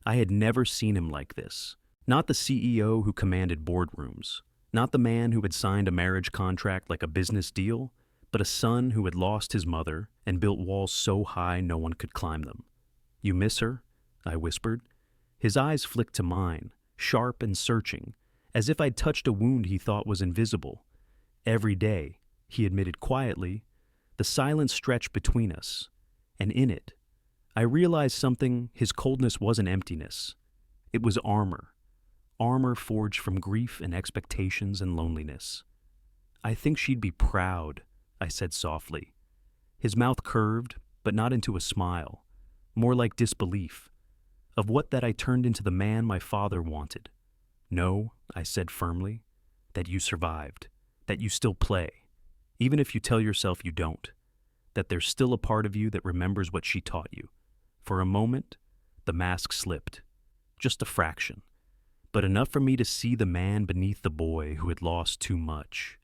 I had never seen him like this. Not the CEO who commanded boardrooms, not the man who had signed a marriage contract like a business deal, but a son who had lost his mother and built walls so high no one could climb them. "You miss her?" I whispered. His eyes flicked to mine, sharp and searching, as if I'd touched a wound he thought was invisible. "Every day," he admitted quietly. The silence stretched between us, and in it, I realized something. His coldness wasn't emptiness. It was armor. Armor forged from grief and expectations and loneliness. "I think she'd be proud," I said softly. His mouth curved, but not into a smile, more like disbelief. Of what that I turned into the man my father wanted. "No," I said firmly, "that you survived, that you still play, even if you tell yourself you don't, that there's still a part of you that remembers what she taught you." For a moment, the mask slipped, just a fraction, but enough for me to see the man beneath the boy who had lost too much,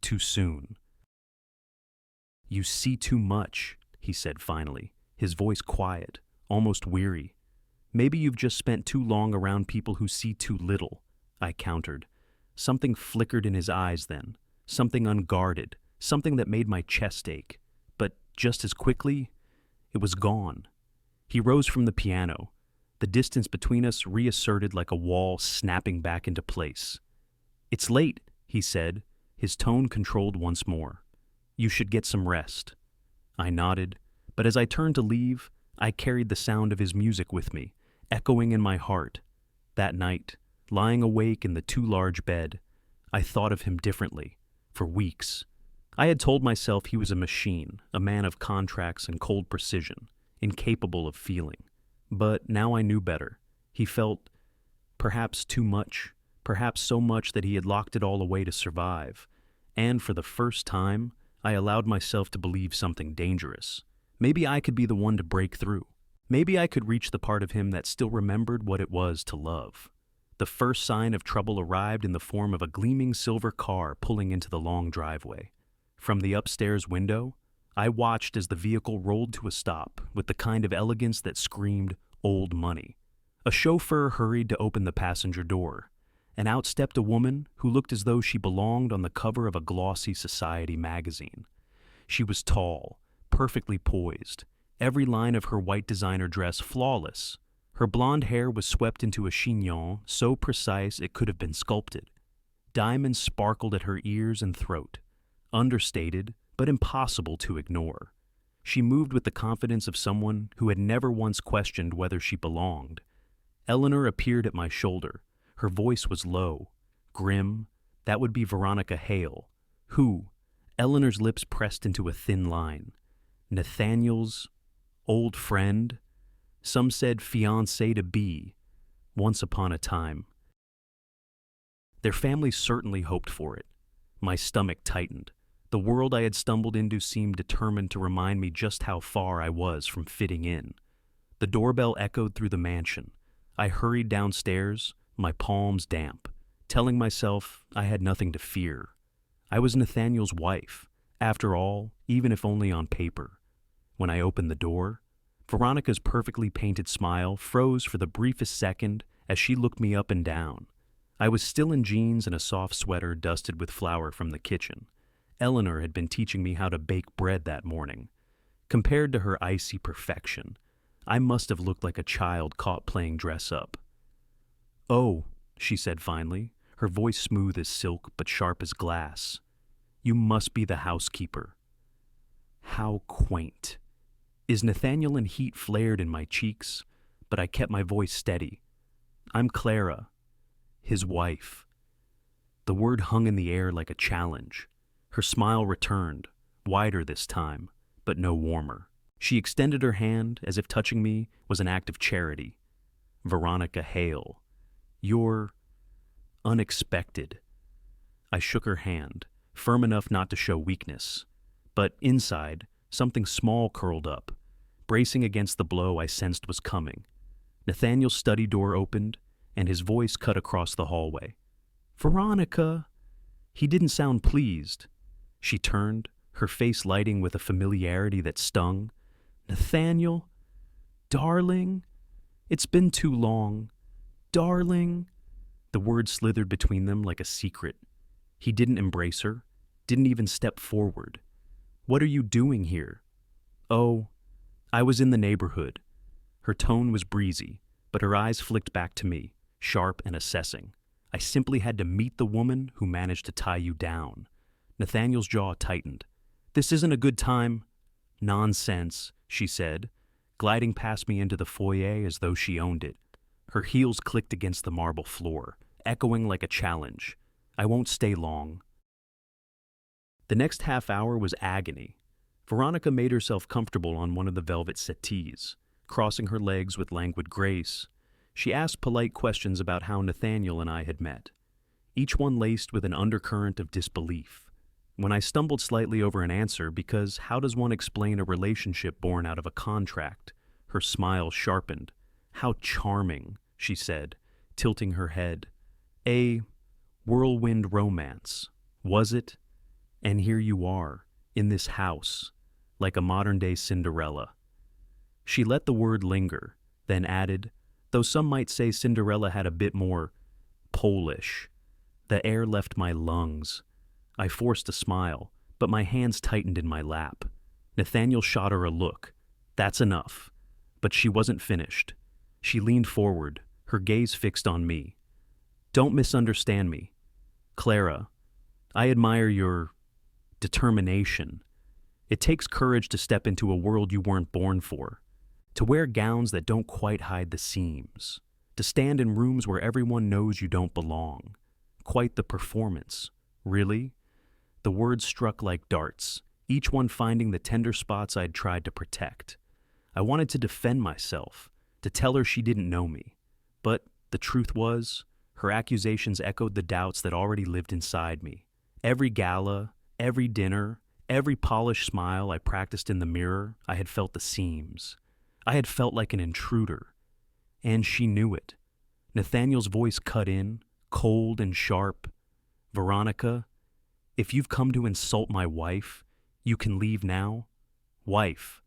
too soon. "You see too much," he said finally, his voice quiet, almost weary. "Maybe you've just spent too long around people who see too little," I countered. Something flickered in his eyes then, something unguarded, something that made my chest ache. But just as quickly, it was gone. He rose from the piano, the distance between us reasserted like a wall snapping back into place. "It's late," he said, his tone controlled once more. "You should get some rest." I nodded, but as I turned to leave, I carried the sound of his music with me, echoing in my heart. That night, lying awake in the too large bed, I thought of him differently, for weeks. I had told myself he was a machine, a man of contracts and cold precision, incapable of feeling. But now I knew better. He felt perhaps too much, perhaps so much that he had locked it all away to survive. And for the first time, I allowed myself to believe something dangerous. Maybe I could be the one to break through. Maybe I could reach the part of him that still remembered what it was to love. The first sign of trouble arrived in the form of a gleaming silver car pulling into the long driveway. From the upstairs window, I watched as the vehicle rolled to a stop with the kind of elegance that screamed old money. A chauffeur hurried to open the passenger door, and out stepped a woman who looked as though she belonged on the cover of a glossy society magazine. She was tall, perfectly poised, every line of her white designer dress flawless. Her blonde hair was swept into a chignon so precise it could have been sculpted. Diamonds sparkled at her ears and throat, understated but impossible to ignore. She moved with the confidence of someone who had never once questioned whether she belonged. Eleanor appeared at my shoulder. Her voice was low, grim. That would be Veronica Hale, who, Eleanor's lips pressed into a thin line, Nathaniel's old friend, some said fiancé-to-be, once upon a time. Their family certainly hoped for it. My stomach tightened. The world I had stumbled into seemed determined to remind me just how far I was from fitting in. The doorbell echoed through the mansion. I hurried downstairs, my palms damp, telling myself I had nothing to fear. I was Nathaniel's wife, after all, even if only on paper. When I opened the door, Veronica's perfectly painted smile froze for the briefest second as she looked me up and down. I was still in jeans and a soft sweater dusted with flour from the kitchen. Eleanor had been teaching me how to bake bread that morning. Compared to her icy perfection, I must have looked like a child caught playing dress-up. "Oh," she said finally, her voice smooth as silk but sharp as glass. "You must be the housekeeper." How quaint. Is Nathaniel and heat flared in my cheeks, but I kept my voice steady. "I'm Clara, his wife." The word hung in the air like a challenge. Her smile returned, wider this time, but no warmer. She extended her hand as if touching me was an act of charity. "Veronica Hale, you're unexpected." I shook her hand, firm enough not to show weakness. But inside, something small curled up, bracing against the blow I sensed was coming. Nathaniel's study door opened, and his voice cut across the hallway. "Veronica!" He didn't sound pleased, She turned, her face lighting with a familiarity that stung. Nathaniel? Darling? It's been too long. Darling? The words slithered between them like a secret. He didn't embrace her, didn't even step forward. What are you doing here? Oh, I was in the neighborhood. Her tone was breezy, but her eyes flicked back to me, sharp and assessing. I simply had to meet the woman who managed to tie you down. Nathaniel's jaw tightened. This isn't a good time. Nonsense, she said, gliding past me into the foyer as though she owned it. Her heels clicked against the marble floor, echoing like a challenge. I won't stay long. The next half hour was agony. Veronica made herself comfortable on one of the velvet settees, crossing her legs with languid grace. She asked polite questions about how Nathaniel and I had met, each one laced with an undercurrent of disbelief. When I stumbled slightly over an answer, because how does one explain a relationship born out of a contract? Her smile sharpened. How charming, she said, tilting her head. A whirlwind romance, was it? And here you are, in this house, like a modern-day Cinderella. She let the word linger, then added, though some might say Cinderella had a bit more Polish. The air left my lungs. I forced a smile, but my hands tightened in my lap. Nathaniel shot her a look. That's enough. But she wasn't finished. She leaned forward, her gaze fixed on me. Don't misunderstand me. Clara, I admire your determination. It takes courage to step into a world you weren't born for, to wear gowns that don't quite hide the seams, to stand in rooms where everyone knows you don't belong. Quite the performance. Really? The words struck like darts, each one finding the tender spots I'd tried to protect. I wanted to defend myself, to tell her she didn't know me. But the truth was, her accusations echoed the doubts that already lived inside me. Every gala, every dinner, every polished smile I practiced in the mirror, I had felt the seams. I had felt like an intruder. And she knew it. Nathaniel's voice cut in, cold and sharp. Veronica, if you've come to insult my wife, you can leave now. Wife.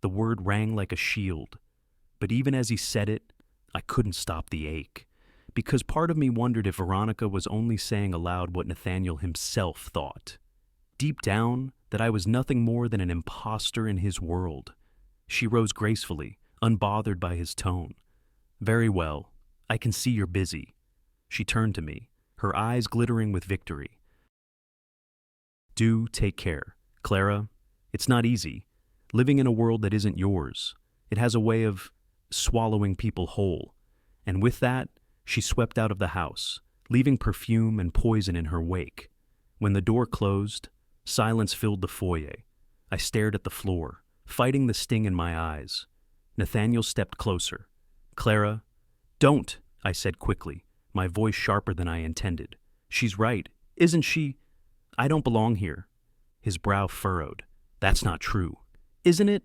The word rang like a shield. But even as he said it, I couldn't stop the ache. Because part of me wondered if Veronica was only saying aloud what Nathaniel himself thought. Deep down, that I was nothing more than an imposter in his world. She rose gracefully, unbothered by his tone. Very well, I can see you're busy. She turned to me, her eyes glittering with victory. Do take care, Clara. It's not easy, living in a world that isn't yours. It has a way of swallowing people whole. And with that, she swept out of the house, leaving perfume and poison in her wake. When the door closed, silence filled the foyer. I stared at the floor, fighting the sting in my eyes. Nathaniel stepped closer. Clara, don't, I said quickly, my voice sharper than I intended. She's right, isn't she? I don't belong here. His brow furrowed. That's not true. Isn't it?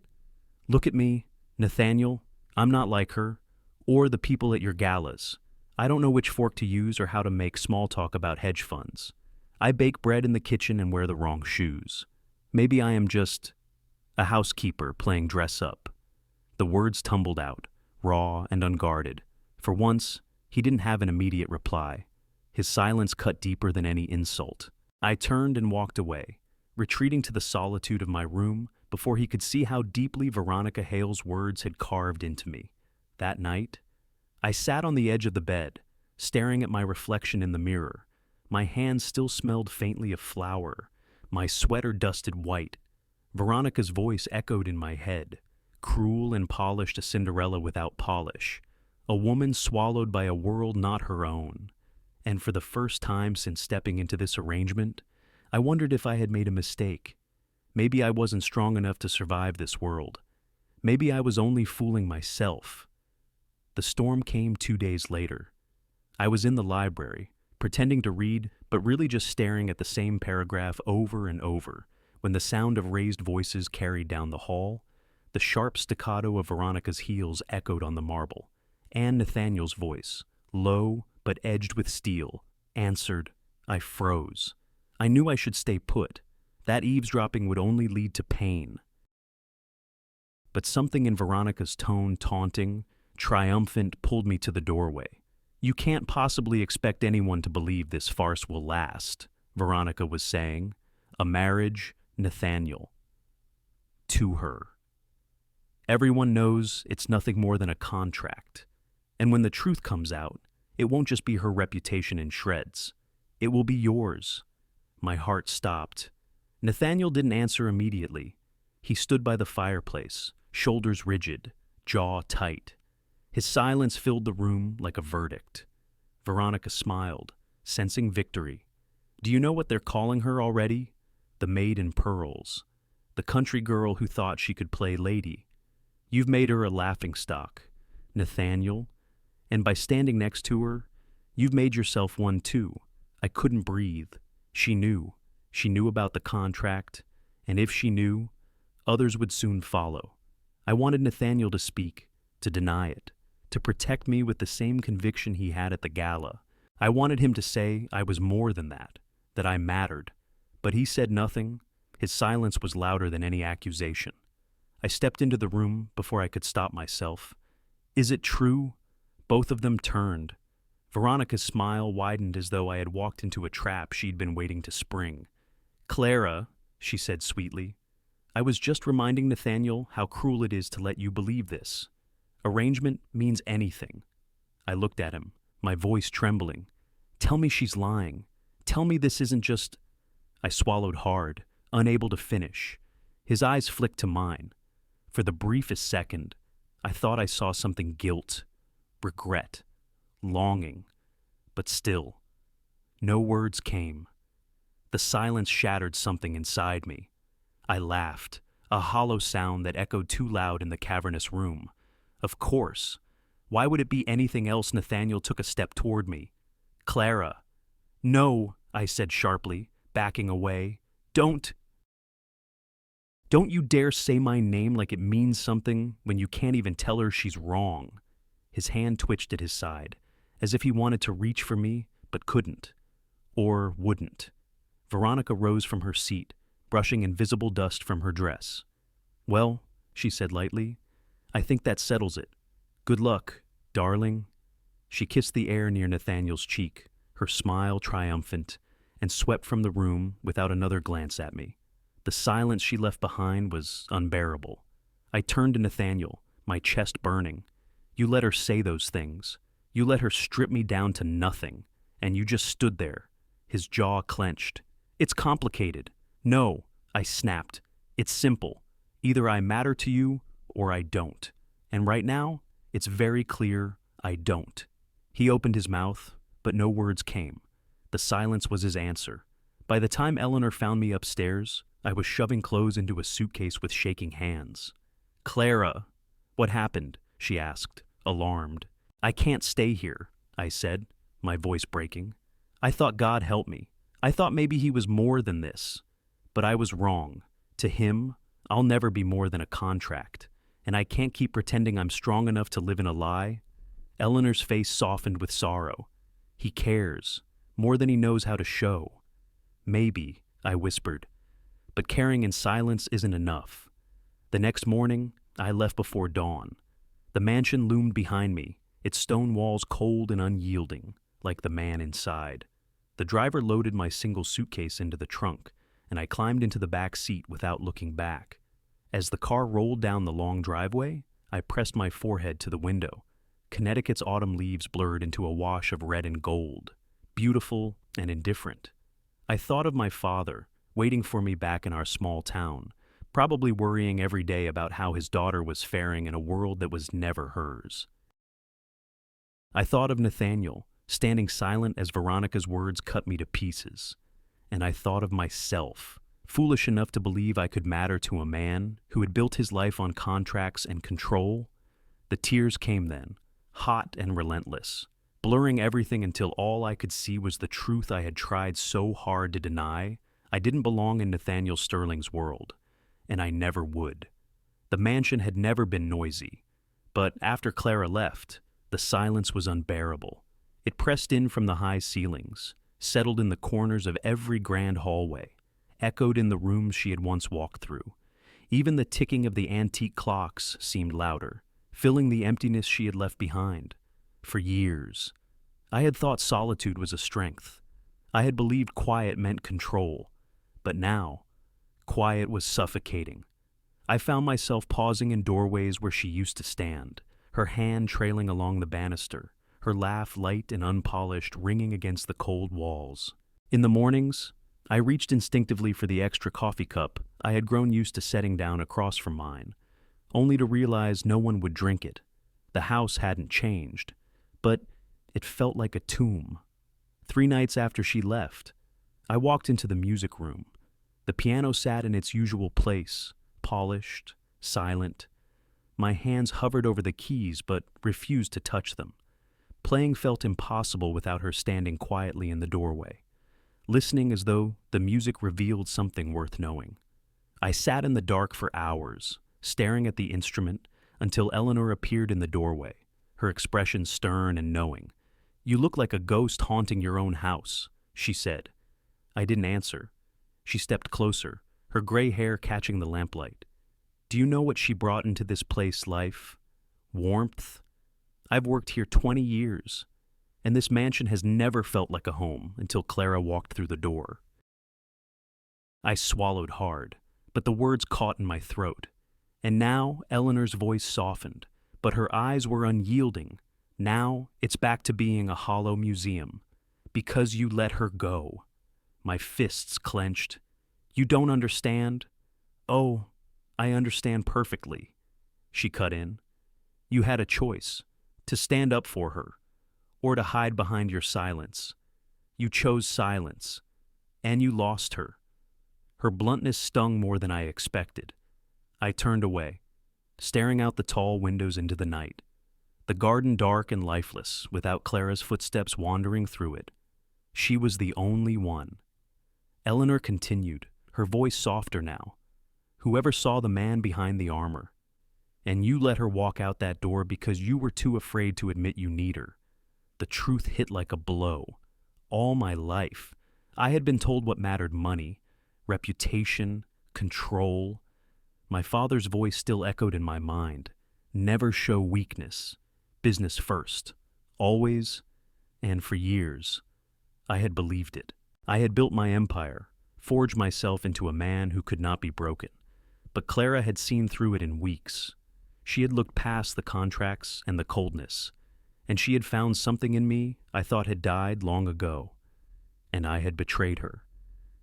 Look at me, Nathaniel. I'm not like her, or the people at your galas. I don't know which fork to use or how to make small talk about hedge funds. I bake bread in the kitchen and wear the wrong shoes. Maybe I am just a housekeeper playing dress up. The words tumbled out, raw and unguarded. For once, he didn't have an immediate reply. His silence cut deeper than any insult. I turned and walked away, retreating to the solitude of my room before he could see how deeply Veronica Hale's words had carved into me. That night, I sat on the edge of the bed, staring at my reflection in the mirror. My hands still smelled faintly of flour, my sweater dusted white. Veronica's voice echoed in my head, cruel and polished, a Cinderella without polish, a woman swallowed by a world not her own. And for the first time since stepping into this arrangement, I wondered if I had made a mistake. Maybe I wasn't strong enough to survive this world. Maybe I was only fooling myself. The storm came 2 days later. I was in the library, pretending to read, but really just staring at the same paragraph over and over, when the sound of raised voices carried down the hall. The sharp staccato of Veronica's heels echoed on the marble, and Nathaniel's voice, low but edged with steel, answered. I froze. I knew I should stay put, That eavesdropping would only lead to pain. But something in Veronica's tone, taunting, triumphant, pulled me to the doorway. You can't possibly expect anyone to believe this farce will last, Veronica was saying. A marriage, Nathaniel. To her. Everyone knows it's nothing more than a contract. And when the truth comes out, it won't just be her reputation in shreds. It will be yours. My heart stopped. Nathaniel didn't answer immediately. He stood by the fireplace, shoulders rigid, jaw tight. His silence filled the room like a verdict. Veronica smiled, sensing victory. Do you know what they're calling her already? The maid in pearls. The country girl who thought she could play lady. You've made her a laughingstock, Nathaniel. And by standing next to her, you've made yourself one too. I couldn't breathe. She knew. She knew about the contract. And if she knew, others would soon follow. I wanted Nathaniel to speak, to deny it, to protect me with the same conviction he had at the gala. I wanted him to say I was more than that I mattered. But he said nothing. His silence was louder than any accusation. I stepped into the room before I could stop myself. Is it true? Both of them turned. Veronica's smile widened as though I had walked into a trap she'd been waiting to spring. Clara, she said sweetly, I was just reminding Nathaniel how cruel it is to let you believe this. Arrangement means anything. I looked at him, my voice trembling. Tell me she's lying. Tell me this isn't just... I swallowed hard, unable to finish. His eyes flicked to mine. For the briefest second, I thought I saw something guilt, regret, longing, but still, no words came. The silence shattered something inside me. I laughed, a hollow sound that echoed too loud in the cavernous room. Of course. Why would it be anything else? Nathaniel took a step toward me. Clara. No, I said sharply, backing away. Don't you dare say my name like it means something when you can't even tell her she's wrong. His hand twitched at his side, as if he wanted to reach for me, but couldn't. Or wouldn't. Veronica rose from her seat, brushing invisible dust from her dress. Well, she said lightly, I think that settles it. Good luck, darling. She kissed the air near Nathaniel's cheek, her smile triumphant, and swept from the room without another glance at me. The silence she left behind was unbearable. I turned to Nathaniel, my chest burning. You let her say those things. You let her strip me down to nothing, and you just stood there. His jaw clenched. It's complicated. No, I snapped. It's simple. Either I matter to you or I don't. And right now, it's very clear I don't. He opened his mouth, but no words came. The silence was his answer. By the time Eleanor found me upstairs, I was shoving clothes into a suitcase with shaking hands. Clara, what happened? She asked, alarmed. I can't stay here, I said, my voice breaking. I thought God help me. I thought maybe he was more than this. But I was wrong. To him, I'll never be more than a contract, and I can't keep pretending I'm strong enough to live in a lie. Eleanor's face softened with sorrow. He cares, more than he knows how to show. Maybe, I whispered, but caring in silence isn't enough. The next morning, I left before dawn. The mansion loomed behind me, its stone walls cold and unyielding, like the man inside. The driver loaded my single suitcase into the trunk, and I climbed into the back seat without looking back. As the car rolled down the long driveway, I pressed my forehead to the window. Connecticut's autumn leaves blurred into a wash of red and gold, beautiful and indifferent. I thought of my father, waiting for me back in our small town, probably worrying every day about how his daughter was faring in a world that was never hers. I thought of Nathaniel, standing silent as Veronica's words cut me to pieces. And I thought of myself, foolish enough to believe I could matter to a man who had built his life on contracts and control. The tears came then, hot and relentless, blurring everything until all I could see was the truth I had tried so hard to deny. I didn't belong in Nathaniel Sterling's world, and I never would. The mansion had never been noisy, but after Clara left, the silence was unbearable. It pressed in from the high ceilings, settled in the corners of every grand hallway. echoed in the rooms she had once walked through. Even the ticking of the antique clocks seemed louder, filling the emptiness she had left behind. For years, I had thought solitude was a strength. I had believed quiet meant control. But now, quiet was suffocating. I found myself pausing in doorways where she used to stand, her hand trailing along the banister, her laugh light and unpolished, ringing against the cold walls. In the mornings, I reached instinctively for the extra coffee cup I had grown used to setting down across from mine, only to realize no one would drink it. The house hadn't changed, but it felt like a tomb. 3 nights after she left, I walked into the music room. The piano sat in its usual place, polished, silent. My hands hovered over the keys but refused to touch them. Playing felt impossible without her standing quietly in the doorway, listening as though the music revealed something worth knowing. I sat in the dark for hours, staring at the instrument until Eleanor appeared in the doorway, her expression stern and knowing. "You look like a ghost haunting your own house," she said. I didn't answer. She stepped closer, her gray hair catching the lamplight. "Do you know what she brought into this place, life? Warmth. I've worked here 20 years, and this mansion has never felt like a home until Clara walked through the door." I swallowed hard, but the words caught in my throat. And now Eleanor's voice softened, but her eyes were unyielding. "Now it's back to being a hollow museum. Because you let her go." My fists clenched. "You don't understand?" "Oh, I understand perfectly," she cut in. "You had a choice, to stand up for her, or to hide behind your silence. You chose silence, and you lost her." Her bluntness stung more than I expected. I turned away, staring out the tall windows into the night, the garden dark and lifeless, without Clara's footsteps wandering through it. She was the only one. Eleanor continued, her voice softer now. "Whoever saw the man behind the armor? And you let her walk out that door because you were too afraid to admit you need her." The truth hit like a blow. All my life, I had been told what mattered: money, reputation, control. My father's voice still echoed in my mind. Never show weakness. Business first. Always. And for years, I had believed it. I had built my empire, forged myself into a man who could not be broken. But Clara had seen through it in weeks. She had looked past the contracts and the coldness, and she had found something in me I thought had died long ago. And I had betrayed her.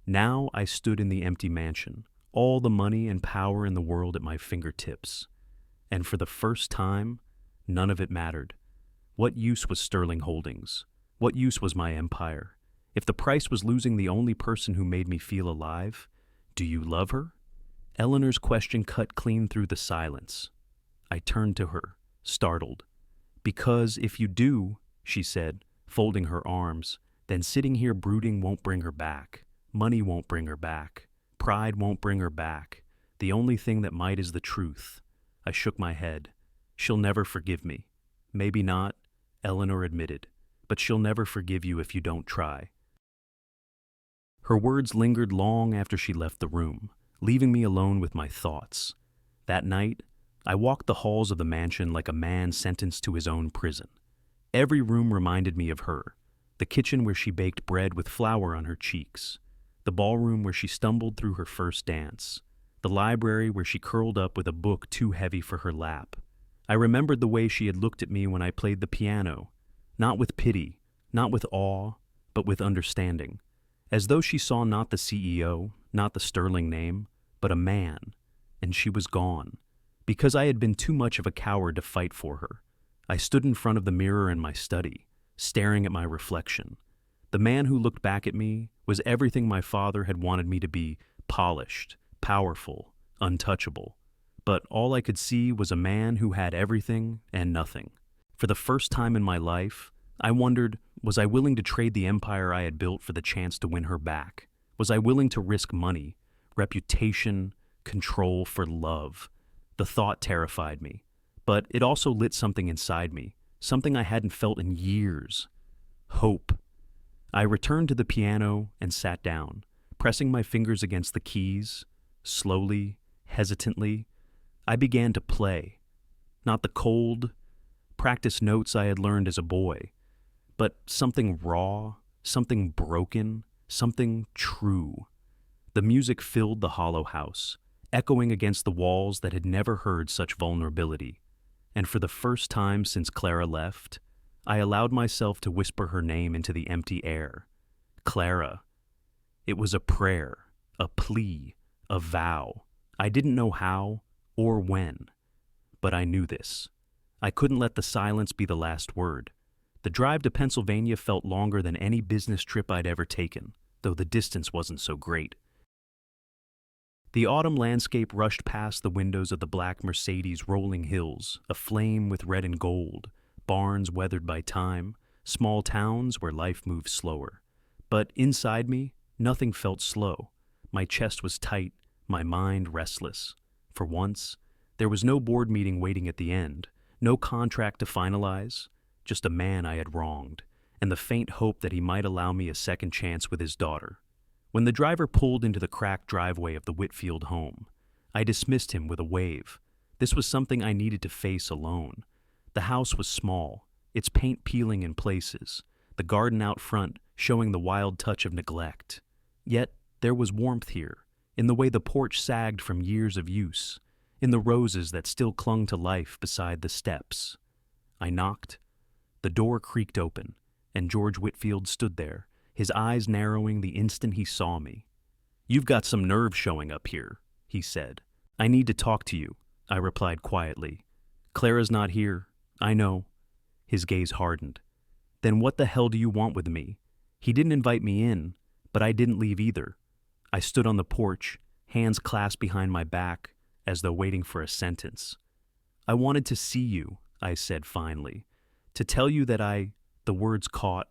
Now I stood in the empty mansion, all the money and power in the world at my fingertips. And for the first time, none of it mattered. What use was Sterling Holdings? What use was my empire? If the price was losing the only person who made me feel alive? "Do you love her?" Eleanor's question cut clean through the silence. I turned to her, startled. "Because if you do," she said, folding her arms, "then sitting here brooding won't bring her back. Money won't bring her back. Pride won't bring her back. The only thing that might is the truth." I shook my head. "She'll never forgive me." "Maybe not," Eleanor admitted, "but she'll never forgive you if you don't try." Her words lingered long after she left the room, leaving me alone with my thoughts. That night, I walked the halls of the mansion like a man sentenced to his own prison. Every room reminded me of her: the kitchen where she baked bread with flour on her cheeks, the ballroom where she stumbled through her first dance, the library where she curled up with a book too heavy for her lap. I remembered the way she had looked at me when I played the piano, not with pity, not with awe, but with understanding, as though she saw not the CEO, not the Sterling name, but a man, and she was gone. Because I had been too much of a coward to fight for her, I stood in front of the mirror in my study, staring at my reflection. The man who looked back at me was everything my father had wanted me to be: polished, powerful, untouchable. But all I could see was a man who had everything and nothing. For the first time in my life, I wondered, was I willing to trade the empire I had built for the chance to win her back? Was I willing to risk money, reputation, control for love? The thought terrified me, but it also lit something inside me, something I hadn't felt in years: hope. I returned to the piano and sat down, Pressing my fingers against the keys, slowly, hesitantly, I began to play. Not the cold, practice notes I had learned as a boy, but something raw, something broken, something true. The music filled the hollow house, echoing against the walls that had never heard such vulnerability. And for the first time since Clara left, I allowed myself to whisper her name into the empty air. Clara. It was a prayer, a plea, a vow. I didn't know how or when, but I knew this. I couldn't let the silence be the last word. The drive to Pennsylvania felt longer than any business trip I'd ever taken, though the distance wasn't so great. The autumn landscape rushed past the windows of the black Mercedes rolling hills, aflame with red and gold, barns weathered by time, small towns where life moved slower. But inside me, nothing felt slow. My chest was tight, my mind restless. For once, there was no board meeting waiting at the end, no contract to finalize, just a man I had wronged, and the faint hope that he might allow me a second chance with his daughter. When the driver pulled into the cracked driveway of the Whitfield home, I dismissed him with a wave. This was something I needed to face alone. The house was small, its paint peeling in places, the garden out front showing the wild touch of neglect. Yet there was warmth here, in the way the porch sagged from years of use, in the roses that still clung to life beside the steps. I knocked. The door creaked open, and George Whitfield stood there, his eyes narrowing the instant he saw me. "You've got some nerve showing up here," he said. "I need to talk to you," I replied quietly. "Clara's not here. I know." His gaze hardened. "Then what the hell do you want with me?" He didn't invite me in, but I didn't leave either. I stood on the porch, hands clasped behind my back, as though waiting for a sentence. "I wanted to see you," I said finally, "to tell you that the words caught.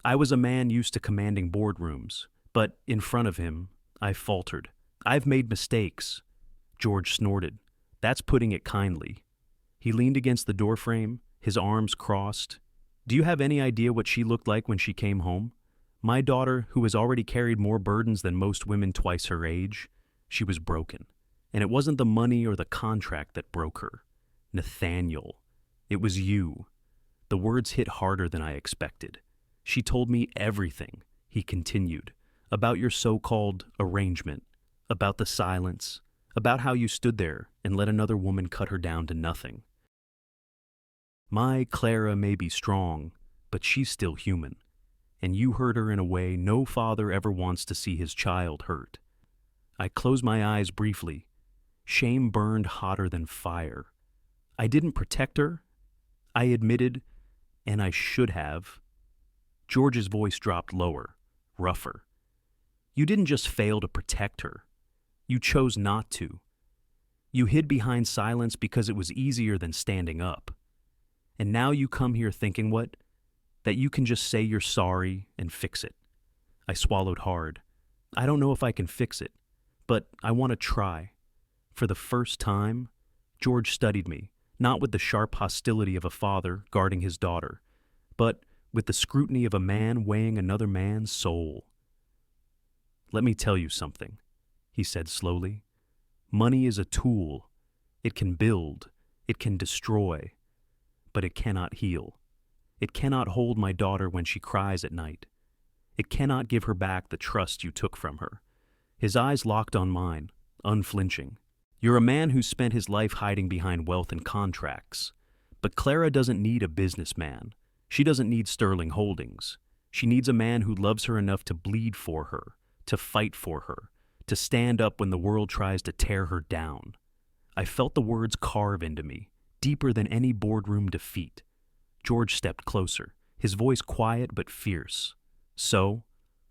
I was a man used to commanding boardrooms, but in front of him, I faltered. I've made mistakes." George snorted. "That's putting it kindly." He leaned against the doorframe, his arms crossed. "Do you have any idea what she looked like when she came home? My daughter, who has already carried more burdens than most women twice her age, she was broken. And it wasn't the money or the contract that broke her. Nathaniel. It was you." The words hit harder than I expected. "She told me everything," he continued, "about your so-called arrangement, about the silence, about how you stood there and let another woman cut her down to nothing. My Clara may be strong, but she's still human, and you hurt her in a way no father ever wants to see his child hurt." I closed my eyes briefly. Shame burned hotter than fire. I didn't protect her, I admitted, and I should have. George's voice dropped lower, rougher. "You didn't just fail to protect her. You chose not to. You hid behind silence because it was easier than standing up. And now you come here thinking what? That you can just say you're sorry and fix it." I swallowed hard. I don't know if I can fix it, but I want to try. For the first time, George studied me, not with the sharp hostility of a father guarding his daughter, but with the scrutiny of a man weighing another man's soul. "Let me tell you something," he said slowly. "Money is a tool. It can build, it can destroy, but it cannot heal. It cannot hold my daughter when she cries at night. It cannot give her back the trust you took from her." His eyes locked on mine, unflinching. "You're a man who spent his life hiding behind wealth and contracts. But Clara doesn't need a businessman. She doesn't need Sterling Holdings. She needs a man who loves her enough to bleed for her, to fight for her, to stand up when the world tries to tear her down." I felt the words carve into me, deeper than any boardroom defeat. George stepped closer, his voice quiet but fierce. "So,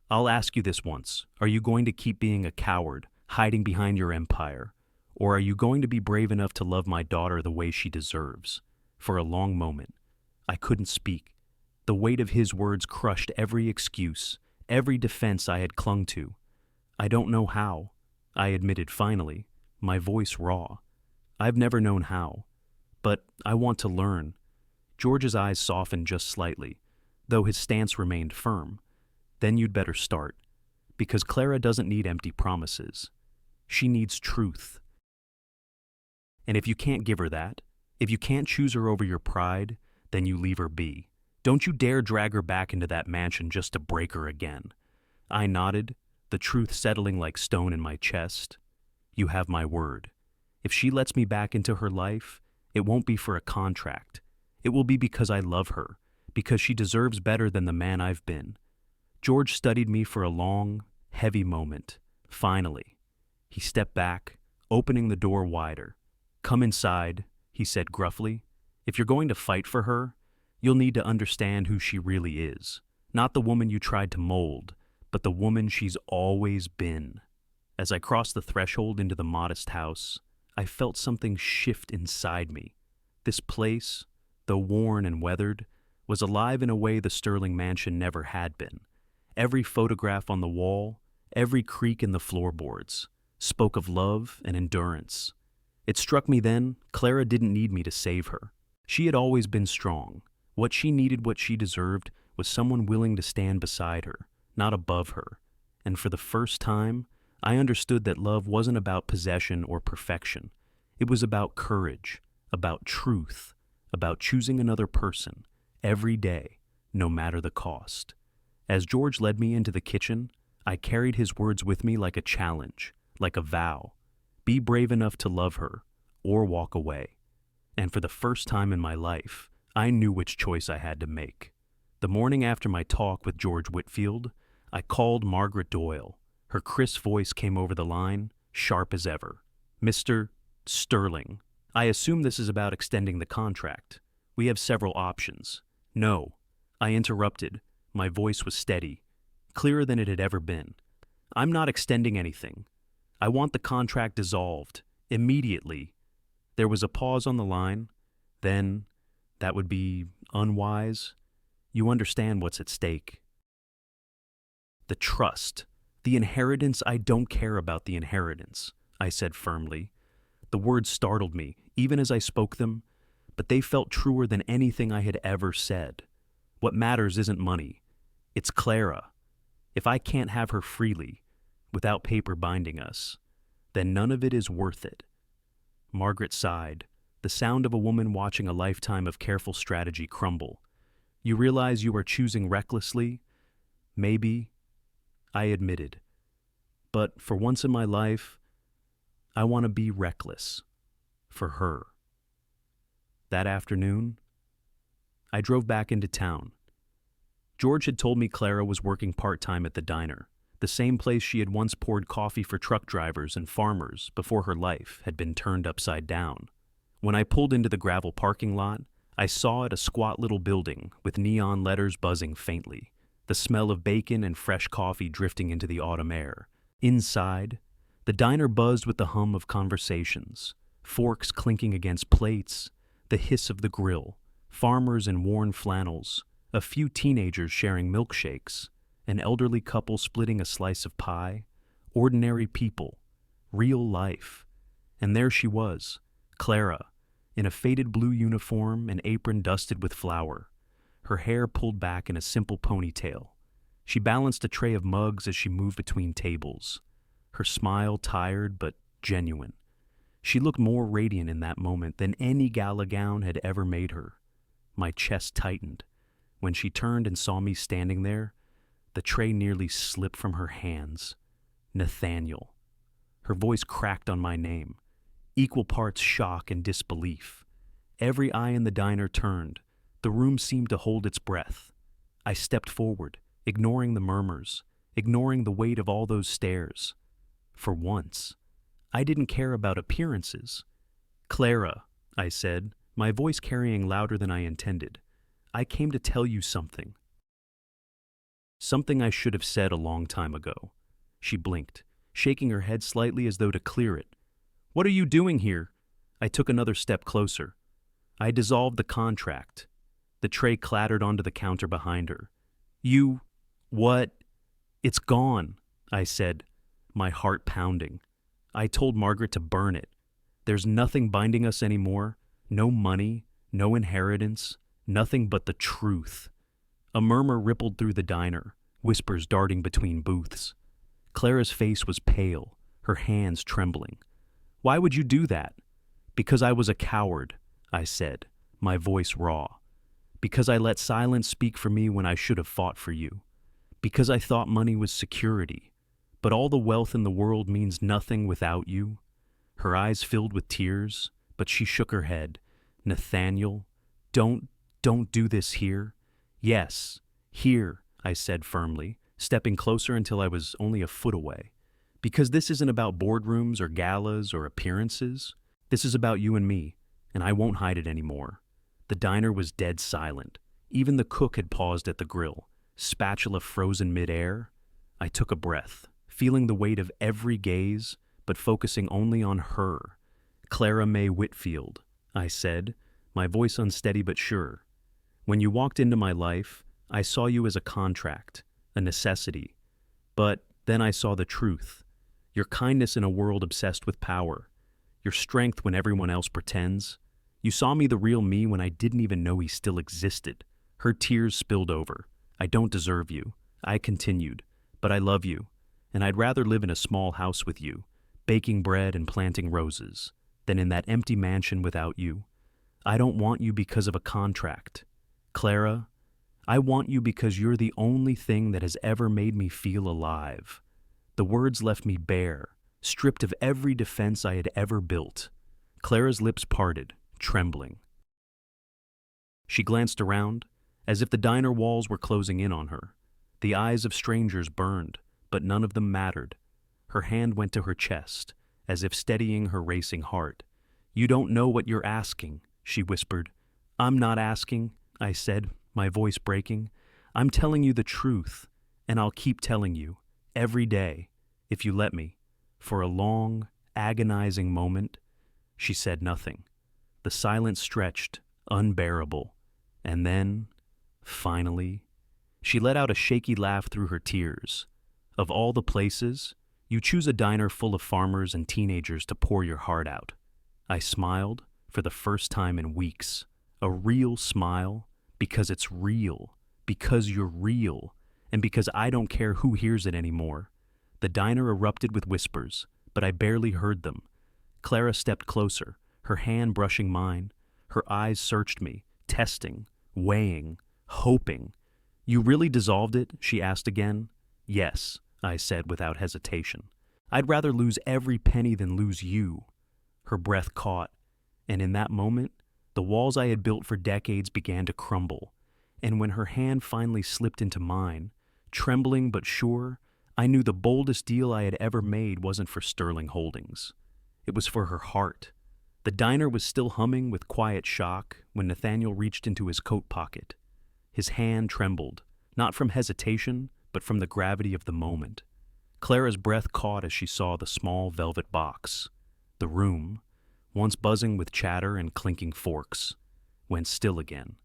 I'll ask you this once. Are you going to keep being a coward, hiding behind your empire? Or are you going to be brave enough to love my daughter the way she deserves?" For a long moment, I couldn't speak. The weight of his words crushed every excuse, every defense I had clung to. "I don't know how," I admitted finally, my voice raw. "I've never known how. But I want to learn." George's eyes softened just slightly, though his stance remained firm. "Then you'd better start. Because Clara doesn't need empty promises. She needs truth. And if you can't give her that, if you can't choose her over your pride, then you leave her be. Don't you dare drag her back into that mansion just to break her again. I nodded, the truth settling like stone in my chest. You have my word. If she lets me back into her life, it won't be for a contract. It will be because I love her, because she deserves better than the man I've been. George studied me for a long, heavy moment. Finally, he stepped back, opening the door wider. Come inside, he said gruffly. If you're going to fight for her, you'll need to understand who she really is. Not the woman you tried to mold, but the woman she's always been. As I crossed the threshold into the modest house, I felt something shift inside me. This place, though worn and weathered, was alive in a way the Sterling mansion never had been. Every photograph on the wall, every creak in the floorboards, spoke of love and endurance. It struck me then, Clara didn't need me to save her. She had always been strong. What she needed, what she deserved, was someone willing to stand beside her, not above her. And for the first time, I understood that love wasn't about possession or perfection. It was about courage, about truth, about choosing another person, every day, no matter the cost. As George led me into the kitchen, I carried his words with me like a challenge, like a vow. Be brave enough to love her, or walk away. And for the first time in my life, I knew which choice I had to make. The morning after my talk with George Whitfield, I called Margaret Doyle. Her crisp voice came over the line, sharp as ever. Mr. Sterling, I assume this is about extending the contract. We have several options. No, I interrupted. My voice was steady, clearer than it had ever been. I'm not extending anything. I want the contract dissolved, immediately. There was a pause on the line. Then, that would be unwise. You understand what's at stake. The trust. The inheritance. I don't care about the inheritance, I said firmly. The words startled me, even as I spoke them, but they felt truer than anything I had ever said. What matters isn't money. It's Clara. If I can't have her freely, without paper binding us, then none of it is worth it. Margaret sighed, the sound of a woman watching a lifetime of careful strategy crumble. You realize you are choosing recklessly? Maybe, I admitted. But for once in my life, I want to be reckless. For her. That afternoon, I drove back into town. George had told me Clara was working part-time at the diner, the same place she had once poured coffee for truck drivers and farmers before her life had been turned upside down. When I pulled into the gravel parking lot, I saw it a squat little building with neon letters buzzing faintly, the smell of bacon and fresh coffee drifting into the autumn air. Inside, the diner buzzed with the hum of conversations, forks clinking against plates, the hiss of the grill, farmers in worn flannels, a few teenagers sharing milkshakes, an elderly couple splitting a slice of pie, ordinary people, real life. And there she was, Clara, in a faded blue uniform and apron dusted with flour, her hair pulled back in a simple ponytail. She balanced a tray of mugs as she moved between tables, her smile tired but genuine. She looked more radiant in that moment than any gala gown had ever made her. My chest tightened. When she turned and saw me standing there, the tray nearly slipped from her hands. Nathaniel. Her voice cracked on my name, equal parts shock and disbelief. Every eye in the diner turned. The room seemed to hold its breath. I stepped forward, ignoring the murmurs, ignoring the weight of all those stares. For once, I didn't care about appearances. Clara, I said, my voice carrying louder than I intended. I came to tell you something. Something I should have said a long time ago. She blinked, shaking her head slightly as though to clear it. What are you doing here? I took another step closer. I dissolved the contract. The tray clattered onto the counter behind her. You... what? It's gone, I said, my heart pounding. I told Margaret to burn it. There's nothing binding us anymore. No money, no inheritance, nothing but the truth. A murmur rippled through the diner, whispers darting between booths. Clara's face was pale, her hands trembling. "Why would you do that?" "Because I was a coward," I said, my voice raw. "Because I let silence speak for me when I should have fought for you. Because I thought money was security. But all the wealth in the world means nothing without you." Her eyes filled with tears, but she shook her head. "Nathaniel, don't do this here." "Yes, here," I said firmly, stepping closer until I was only a foot away. "Because this isn't about boardrooms or galas or appearances. This is about you and me, and I won't hide it anymore." The diner was dead silent. Even the cook had paused at the grill, spatula frozen midair. I took a breath, feeling the weight of every gaze, but focusing only on her. "Clara Mae Whitfield," I said, my voice unsteady but sure. "When you walked into my life, I saw you as a contract, a necessity. But then I saw the truth. Your kindness in a world obsessed with power. Your strength when everyone else pretends. You saw me the real me when I didn't even know he still existed." Her tears spilled over. "I don't deserve you," I continued, "but I love you, and I'd rather live in a small house with you, baking bread and planting roses, than in that empty mansion without you. I don't want you because of a contract. Clara, I want you because you're the only thing that has ever made me feel alive." The words left me bare, stripped of every defense I had ever built. Clara's lips parted, trembling. She glanced around, as if the diner walls were closing in on her. The eyes of strangers burned, but none of them mattered. Her hand went to her chest, as if steadying her racing heart. "You don't know what you're asking," she whispered. "I'm not asking," I said, my voice breaking. "I'm telling you the truth, and I'll keep telling you, every day, if you let me." For a long, agonizing moment, she said nothing. The silence stretched, unbearable, and then, finally, she let out a shaky laugh through her tears. "Of all the places, you choose a diner full of farmers and teenagers to pour your heart out." I smiled for the first time in weeks. A real smile, because it's real, because you're real, and because I don't care who hears it anymore. The diner erupted with whispers, but I barely heard them. Clara stepped closer, her hand brushing mine. Her eyes searched me, testing, weighing, hoping. "You really dissolved it?" she asked again. "Yes," I said without hesitation. "I'd rather lose every penny than lose you." Her breath caught, and in that moment, the walls I had built for decades began to crumble. And when her hand finally slipped into mine, trembling but sure, I knew the boldest deal I had ever made wasn't for Sterling Holdings. It was for her heart. The diner was still humming with quiet shock when Nathaniel reached into his coat pocket. His hand trembled, not from hesitation, but from the gravity of the moment. Clara's breath caught as she saw the small velvet box. The room, once buzzing with chatter and clinking forks, went still again.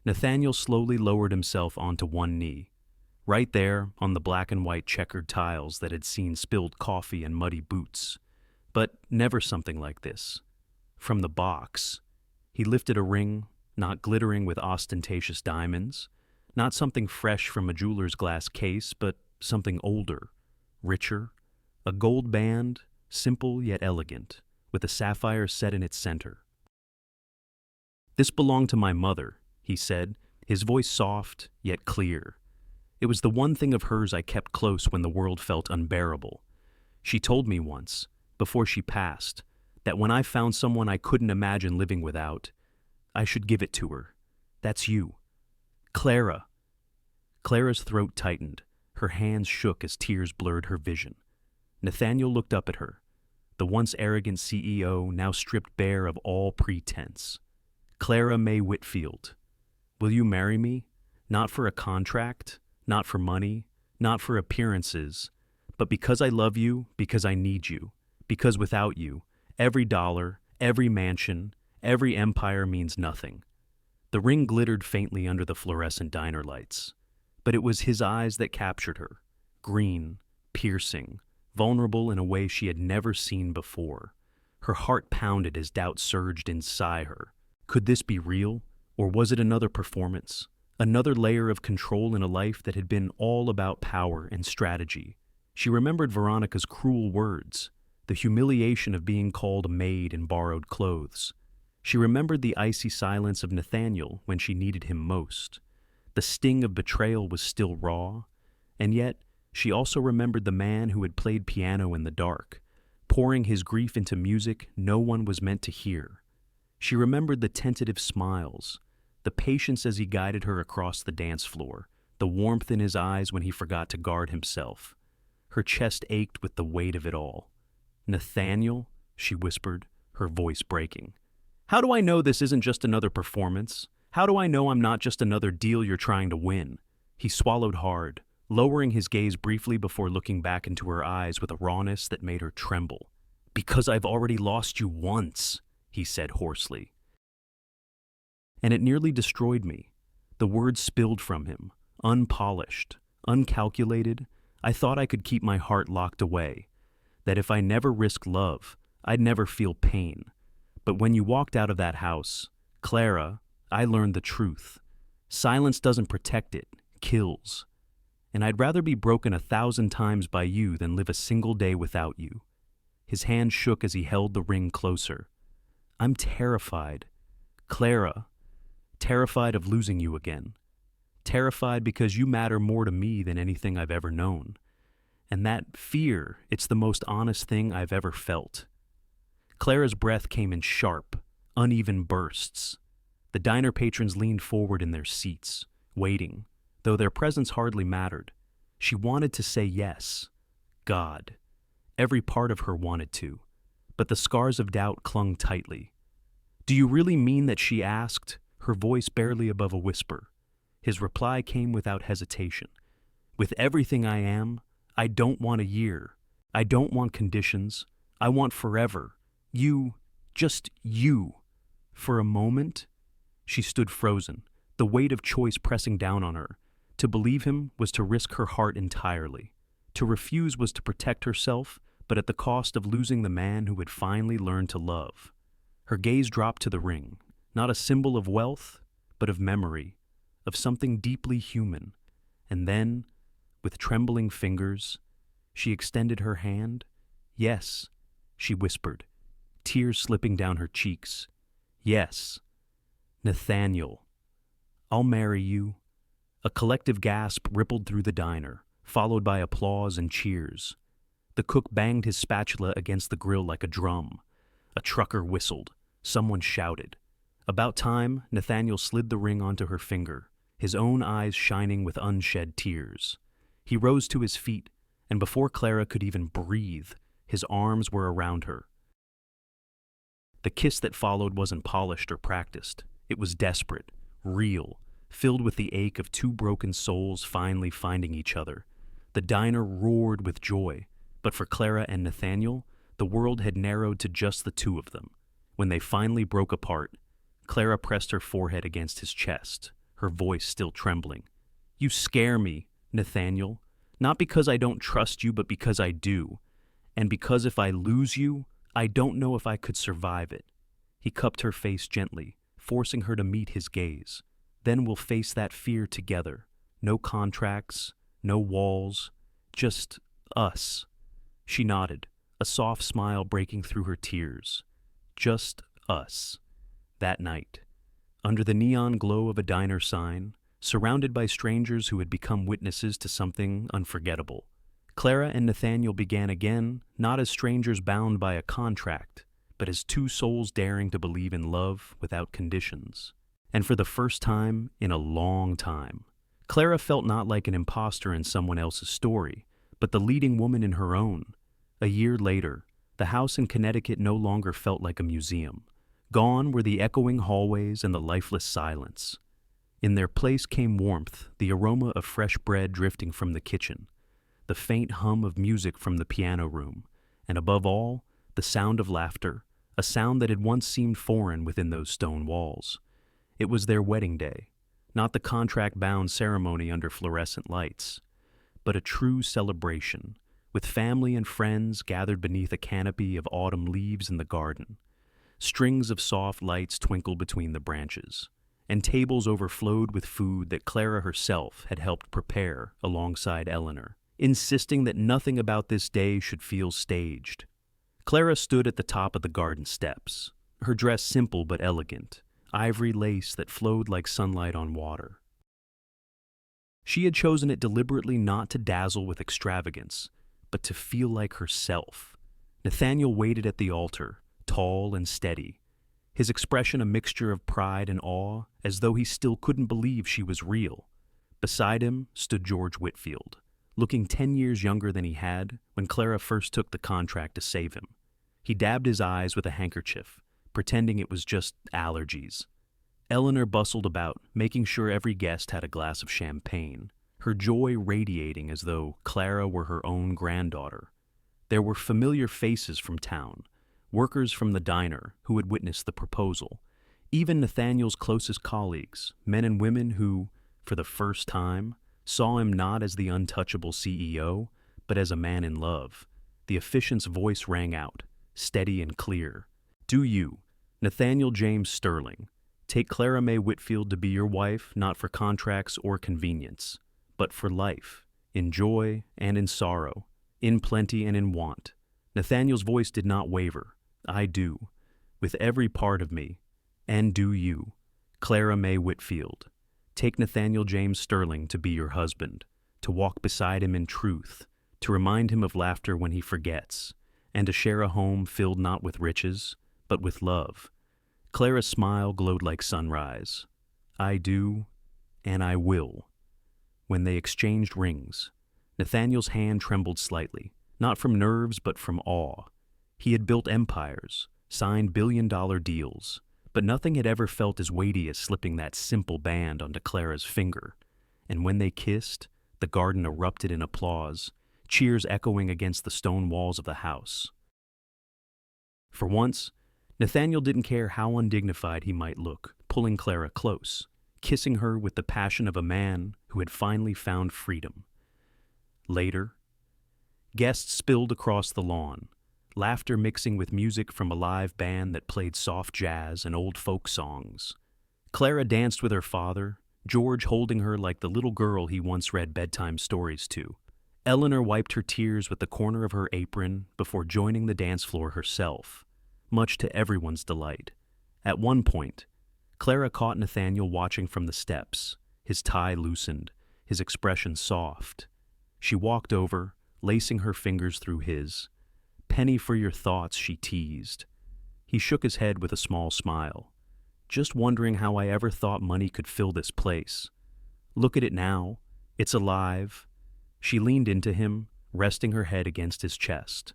Nathaniel slowly lowered himself onto one knee, right there on the black and white checkered tiles that had seen spilled coffee and muddy boots. But never something like this. From the box, he lifted a ring, not glittering with ostentatious diamonds, not something fresh from a jeweler's glass case, but something older, richer, a gold band, simple yet elegant, with a sapphire set in its center. "This belonged to my mother," he said, his voice soft yet clear. "It was the one thing of hers I kept close when the world felt unbearable. She told me once, before she passed, that when I found someone I couldn't imagine living without, I should give it to her. That's you. Clara." Clara's throat tightened. Her hands shook as tears blurred her vision. Nathaniel looked up at her, the once arrogant CEO now stripped bare of all pretense. "Clara Mae Whitfield, will you marry me? Not for a contract, not for money, not for appearances, but because I love you, because I need you, because without you, every dollar, every mansion, every empire means nothing." The ring glittered faintly under the fluorescent diner lights, but it was his eyes that captured her, green, piercing, vulnerable in a way she had never seen before. Her heart pounded as doubt surged inside her. Could this be real, or was it another performance, another layer of control in a life that had been all about power and strategy? She remembered Veronica's cruel words, the humiliation of being called a maid in borrowed clothes. She remembered the icy silence of Nathaniel when she needed him most. The sting of betrayal was still raw, and yet she also remembered the man who had played piano in the dark, pouring his grief into music no one was meant to hear. She remembered the tentative smiles, the patience as he guided her across the dance floor, the warmth in his eyes when he forgot to guard himself. Her chest ached with the weight of it all. "Nathaniel," she whispered, her voice breaking. "How do I know this isn't just another performance? How do I know I'm not just another deal you're trying to win?" He swallowed hard, lowering his gaze briefly before looking back into her eyes with a rawness that made her tremble. "Because I've already lost you once," he said hoarsely. And it nearly destroyed me. The words spilled from him, unpolished, uncalculated. I thought I could keep my heart locked away, that if I never risked love, I'd never feel pain. But when you walked out of that house, Clara, I learned the truth. Silence doesn't protect, it kills. And I'd rather be broken 1,000 times by you than live a single day without you. His hand shook as he held the ring closer. "I'm terrified, Clara, terrified of losing you again. Terrified because you matter more to me than anything I've ever known. And that fear, it's the most honest thing I've ever felt." Clara's breath came in sharp, uneven bursts. The diner patrons leaned forward in their seats, waiting, though their presence hardly mattered. She wanted to say yes. God. Every part of her wanted to, but the scars of doubt clung tightly. "Do you really mean that?" she asked, her voice barely above a whisper. His reply came without hesitation. "With everything I am, I don't want a year. I don't want conditions. I want forever. You, just you." For a moment, she stood frozen, the weight of choice pressing down on her. To believe him was to risk her heart entirely. To refuse was to protect herself, but at the cost of losing the man who had finally learned to love. Her gaze dropped to the ring, not a symbol of wealth, but of memory, of something deeply human. And then, with trembling fingers, she extended her hand. "Yes," she whispered, tears slipping down her cheeks. "Yes, Nathaniel, I'll marry you." A collective gasp rippled through the diner, followed by applause and cheers. The cook banged his spatula against the grill like a drum. A trucker whistled. Someone shouted. About time, Nathaniel slid the ring onto her finger, his own eyes shining with unshed tears. He rose to his feet, and before Clara could even breathe, his arms were around her. The kiss that followed wasn't polished or practiced. It was desperate, real, filled with the ache of two broken souls finally finding each other. The diner roared with joy, but for Clara and Nathaniel, the world had narrowed to just the two of them. When they finally broke apart, Clara pressed her forehead against his chest, her voice still trembling. "You scare me, Nathaniel, not because I don't trust you, but because I do. And because if I lose you, I don't know if I could survive it." He cupped her face gently, forcing her to meet his gaze. "Then we'll face that fear together. No contracts, no walls, just us." She nodded, a soft smile breaking through her tears. Just us. That night, under the neon glow of a diner sign, surrounded by strangers who had become witnesses to something unforgettable, Clara and Nathaniel began again, not as strangers bound by a contract, but as two souls daring to believe in love without conditions. And for the first time in a long time, Clara felt not like an imposter in someone else's story, but the leading woman in her own. A year later, the house in Connecticut no longer felt like a museum. Gone were the echoing hallways and the lifeless silence. In their place came warmth, the aroma of fresh bread drifting from the kitchen, the faint hum of music from the piano room, and above all, the sound of laughter, a sound that had once seemed foreign within those stone walls. It was their wedding day, not the contract-bound ceremony under fluorescent lights, but a true celebration, with family and friends gathered beneath a canopy of autumn leaves in the garden. Strings of soft lights twinkled between the branches, and tables overflowed with food that Clara herself had helped prepare alongside Eleanor. insisting that nothing about this day should feel staged. Clara stood at the top of the garden steps, her dress simple but elegant, ivory lace that flowed like sunlight on water. She had chosen it deliberately not to dazzle with extravagance, but to feel like herself. Nathaniel waited at the altar, tall and steady, his expression a mixture of pride and awe, as though he still couldn't believe she was real. Beside him stood George Whitfield, looking 10 years younger than he had when Clara first took the contract to save him. He dabbed his eyes with a handkerchief, pretending it was just allergies. Eleanor bustled about, making sure every guest had a glass of champagne, her joy radiating as though Clara were her own granddaughter. There were familiar faces from town, workers from the diner who had witnessed the proposal, even Nathaniel's closest colleagues, men and women who, for the first time, saw him not as the untouchable CEO, but as a man in love. The officiant's voice rang out, steady and clear. "Do you, Nathaniel James Sterling, take Clara Mae Whitfield to be your wife, not for contracts or convenience, but for life, in joy and in sorrow, in plenty and in want?" Nathaniel's voice did not waver. "I do, with every part of me. And do you, Clara Mae Whitfield, take Nathaniel James Sterling to be your husband, to walk beside him in truth, to remind him of laughter when he forgets, and to share a home filled not with riches, but with love?" Clara's smile glowed like sunrise. "I do, and I will." When they exchanged rings, Nathaniel's hand trembled slightly, not from nerves but from awe. He had built empires, signed billion-dollar deals, but nothing had ever felt as weighty as slipping that simple band onto Clara's finger. And when they kissed, the garden erupted in applause, cheers echoing against the stone walls of the house. For once, Nathaniel didn't care how undignified he might look, pulling Clara close, kissing her with the passion of a man who had finally found freedom. Later, guests spilled across the lawn, laughter mixing with music from a live band that played soft jazz and old folk songs. Clara danced with her father, George holding her like the little girl he once read bedtime stories to. Eleanor wiped her tears with the corner of her apron before joining the dance floor herself, much to everyone's delight. At one point, Clara caught Nathaniel watching from the steps, his tie loosened, his expression soft. She walked over, lacing her fingers through his. "Penny for your thoughts," she teased. He shook his head with a small smile. "Just wondering how I ever thought money could fill this place. Look at it now. It's alive." She leaned into him, resting her head against his chest.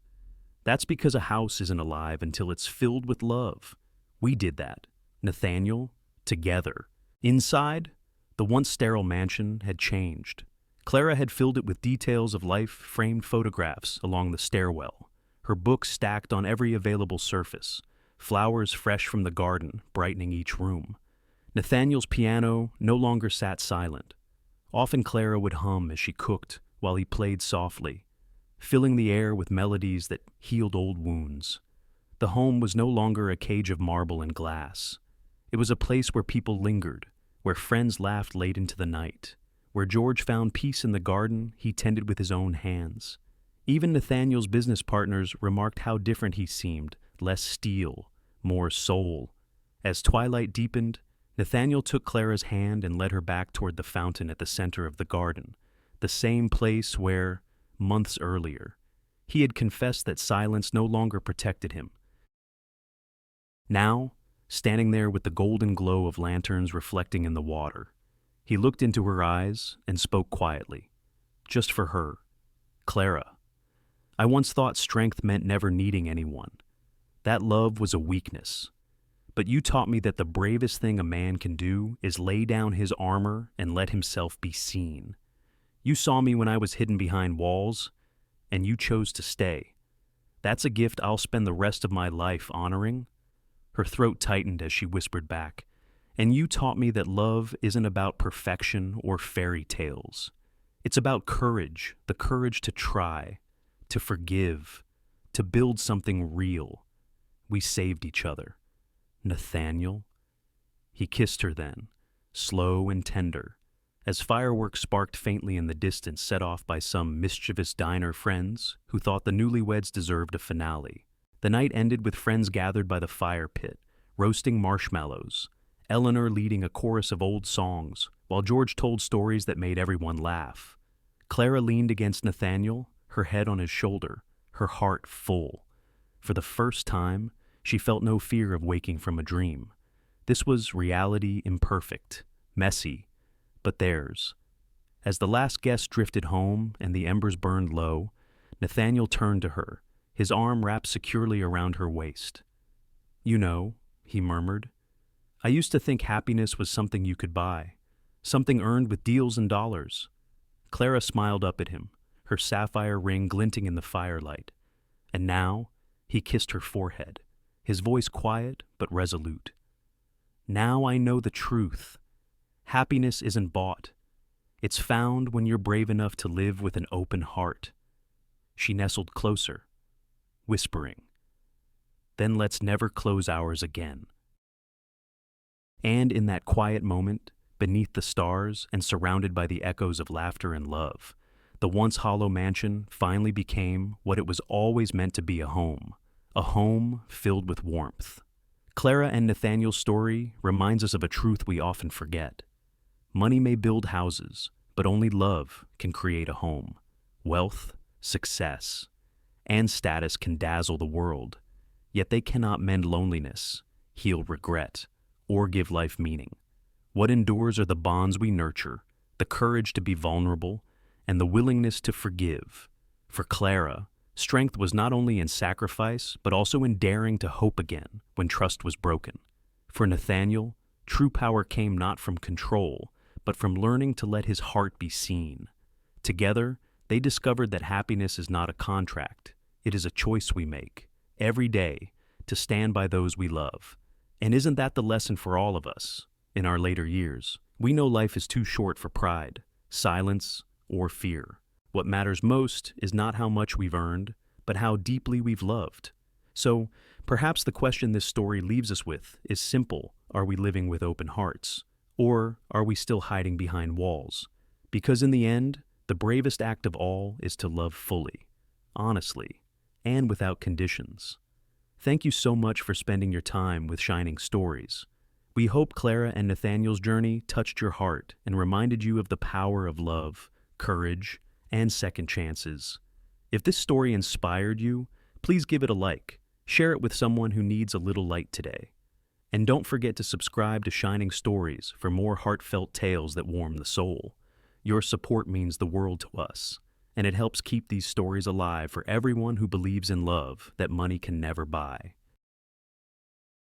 "That's because a house isn't alive until it's filled with love. We did that, Nathaniel, together." Inside, the once sterile mansion had changed. Clara had filled it with details of life, framed photographs along the stairwell, her books stacked on every available surface, flowers fresh from the garden brightening each room. Nathaniel's piano no longer sat silent. Often Clara would hum as she cooked while he played softly, filling the air with melodies that healed old wounds. The home was no longer a cage of marble and glass. It was a place where people lingered, where friends laughed late into the night, where George found peace in the garden he tended with his own hands. Even Nathaniel's business partners remarked how different he seemed, less steel, more soul. As twilight deepened, Nathaniel took Clara's hand and led her back toward the fountain at the center of the garden, the same place where, months earlier, he had confessed that silence no longer protected him. Now, standing there with the golden glow of lanterns reflecting in the water, he looked into her eyes and spoke quietly, just for her. "Clara, I once thought strength meant never needing anyone. That love was a weakness. But you taught me that the bravest thing a man can do is lay down his armor and let himself be seen. You saw me when I was hidden behind walls, and you chose to stay. That's a gift I'll spend the rest of my life honoring." Her throat tightened as she whispered back, "And you taught me that love isn't about perfection or fairy tales. It's about courage, the courage to try, to forgive, to build something real. We saved each other. Nathaniel." He kissed her then, slow and tender, as fireworks sparked faintly in the distance set off by some mischievous diner friends who thought the newlyweds deserved a finale. The night ended with friends gathered by the fire pit, roasting marshmallows, Eleanor leading a chorus of old songs, while George told stories that made everyone laugh. Clara leaned against Nathaniel, her head on his shoulder, her heart full. For the first time, she felt no fear of waking from a dream. This was reality imperfect, messy, but theirs. As the last guest drifted home and the embers burned low, Nathaniel turned to her, his arm wrapped securely around her waist. "You know," he murmured, "I used to think happiness was something you could buy, something earned with deals and dollars." Clara smiled up at him, her sapphire ring glinting in the firelight. And now, he kissed her forehead, his voice quiet but resolute. "Now I know the truth. Happiness isn't bought. It's found when you're brave enough to live with an open heart." She nestled closer, whispering, "Then let's never close ours again." And in that quiet moment, beneath the stars and surrounded by the echoes of laughter and love, the once hollow mansion finally became what it was always meant to be, a home filled with warmth. Clara and Nathaniel's story reminds us of a truth we often forget. Money may build houses, but only love can create a home. Wealth, success, and status can dazzle the world, yet they cannot mend loneliness, heal regret, or give life meaning. What endures are the bonds we nurture, the courage to be vulnerable, and the willingness to forgive. For Clara, strength was not only in sacrifice, but also in daring to hope again when trust was broken. For Nathaniel, true power came not from control, but from learning to let his heart be seen. Together, they discovered that happiness is not a contract. It is a choice we make, every day, to stand by those we love. And isn't that the lesson for all of us? In our later years, we know life is too short for pride, silence, or fear. What matters most is not how much we've earned, but how deeply we've loved. So, perhaps the question this story leaves us with is simple: are we living with open hearts? Or are we still hiding behind walls? Because in the end, the bravest act of all is to love fully, honestly, and without conditions. Thank you so much for spending your time with Shining Stories. We hope Clara and Nathaniel's journey touched your heart and reminded you of the power of love, courage, and second chances. If this story inspired you, please give it a like, share it with someone who needs a little light today. And don't forget to subscribe to Shining Stories for more heartfelt tales that warm the soul. Your support means the world to us, and it helps keep these stories alive for everyone who believes in love that money can never buy.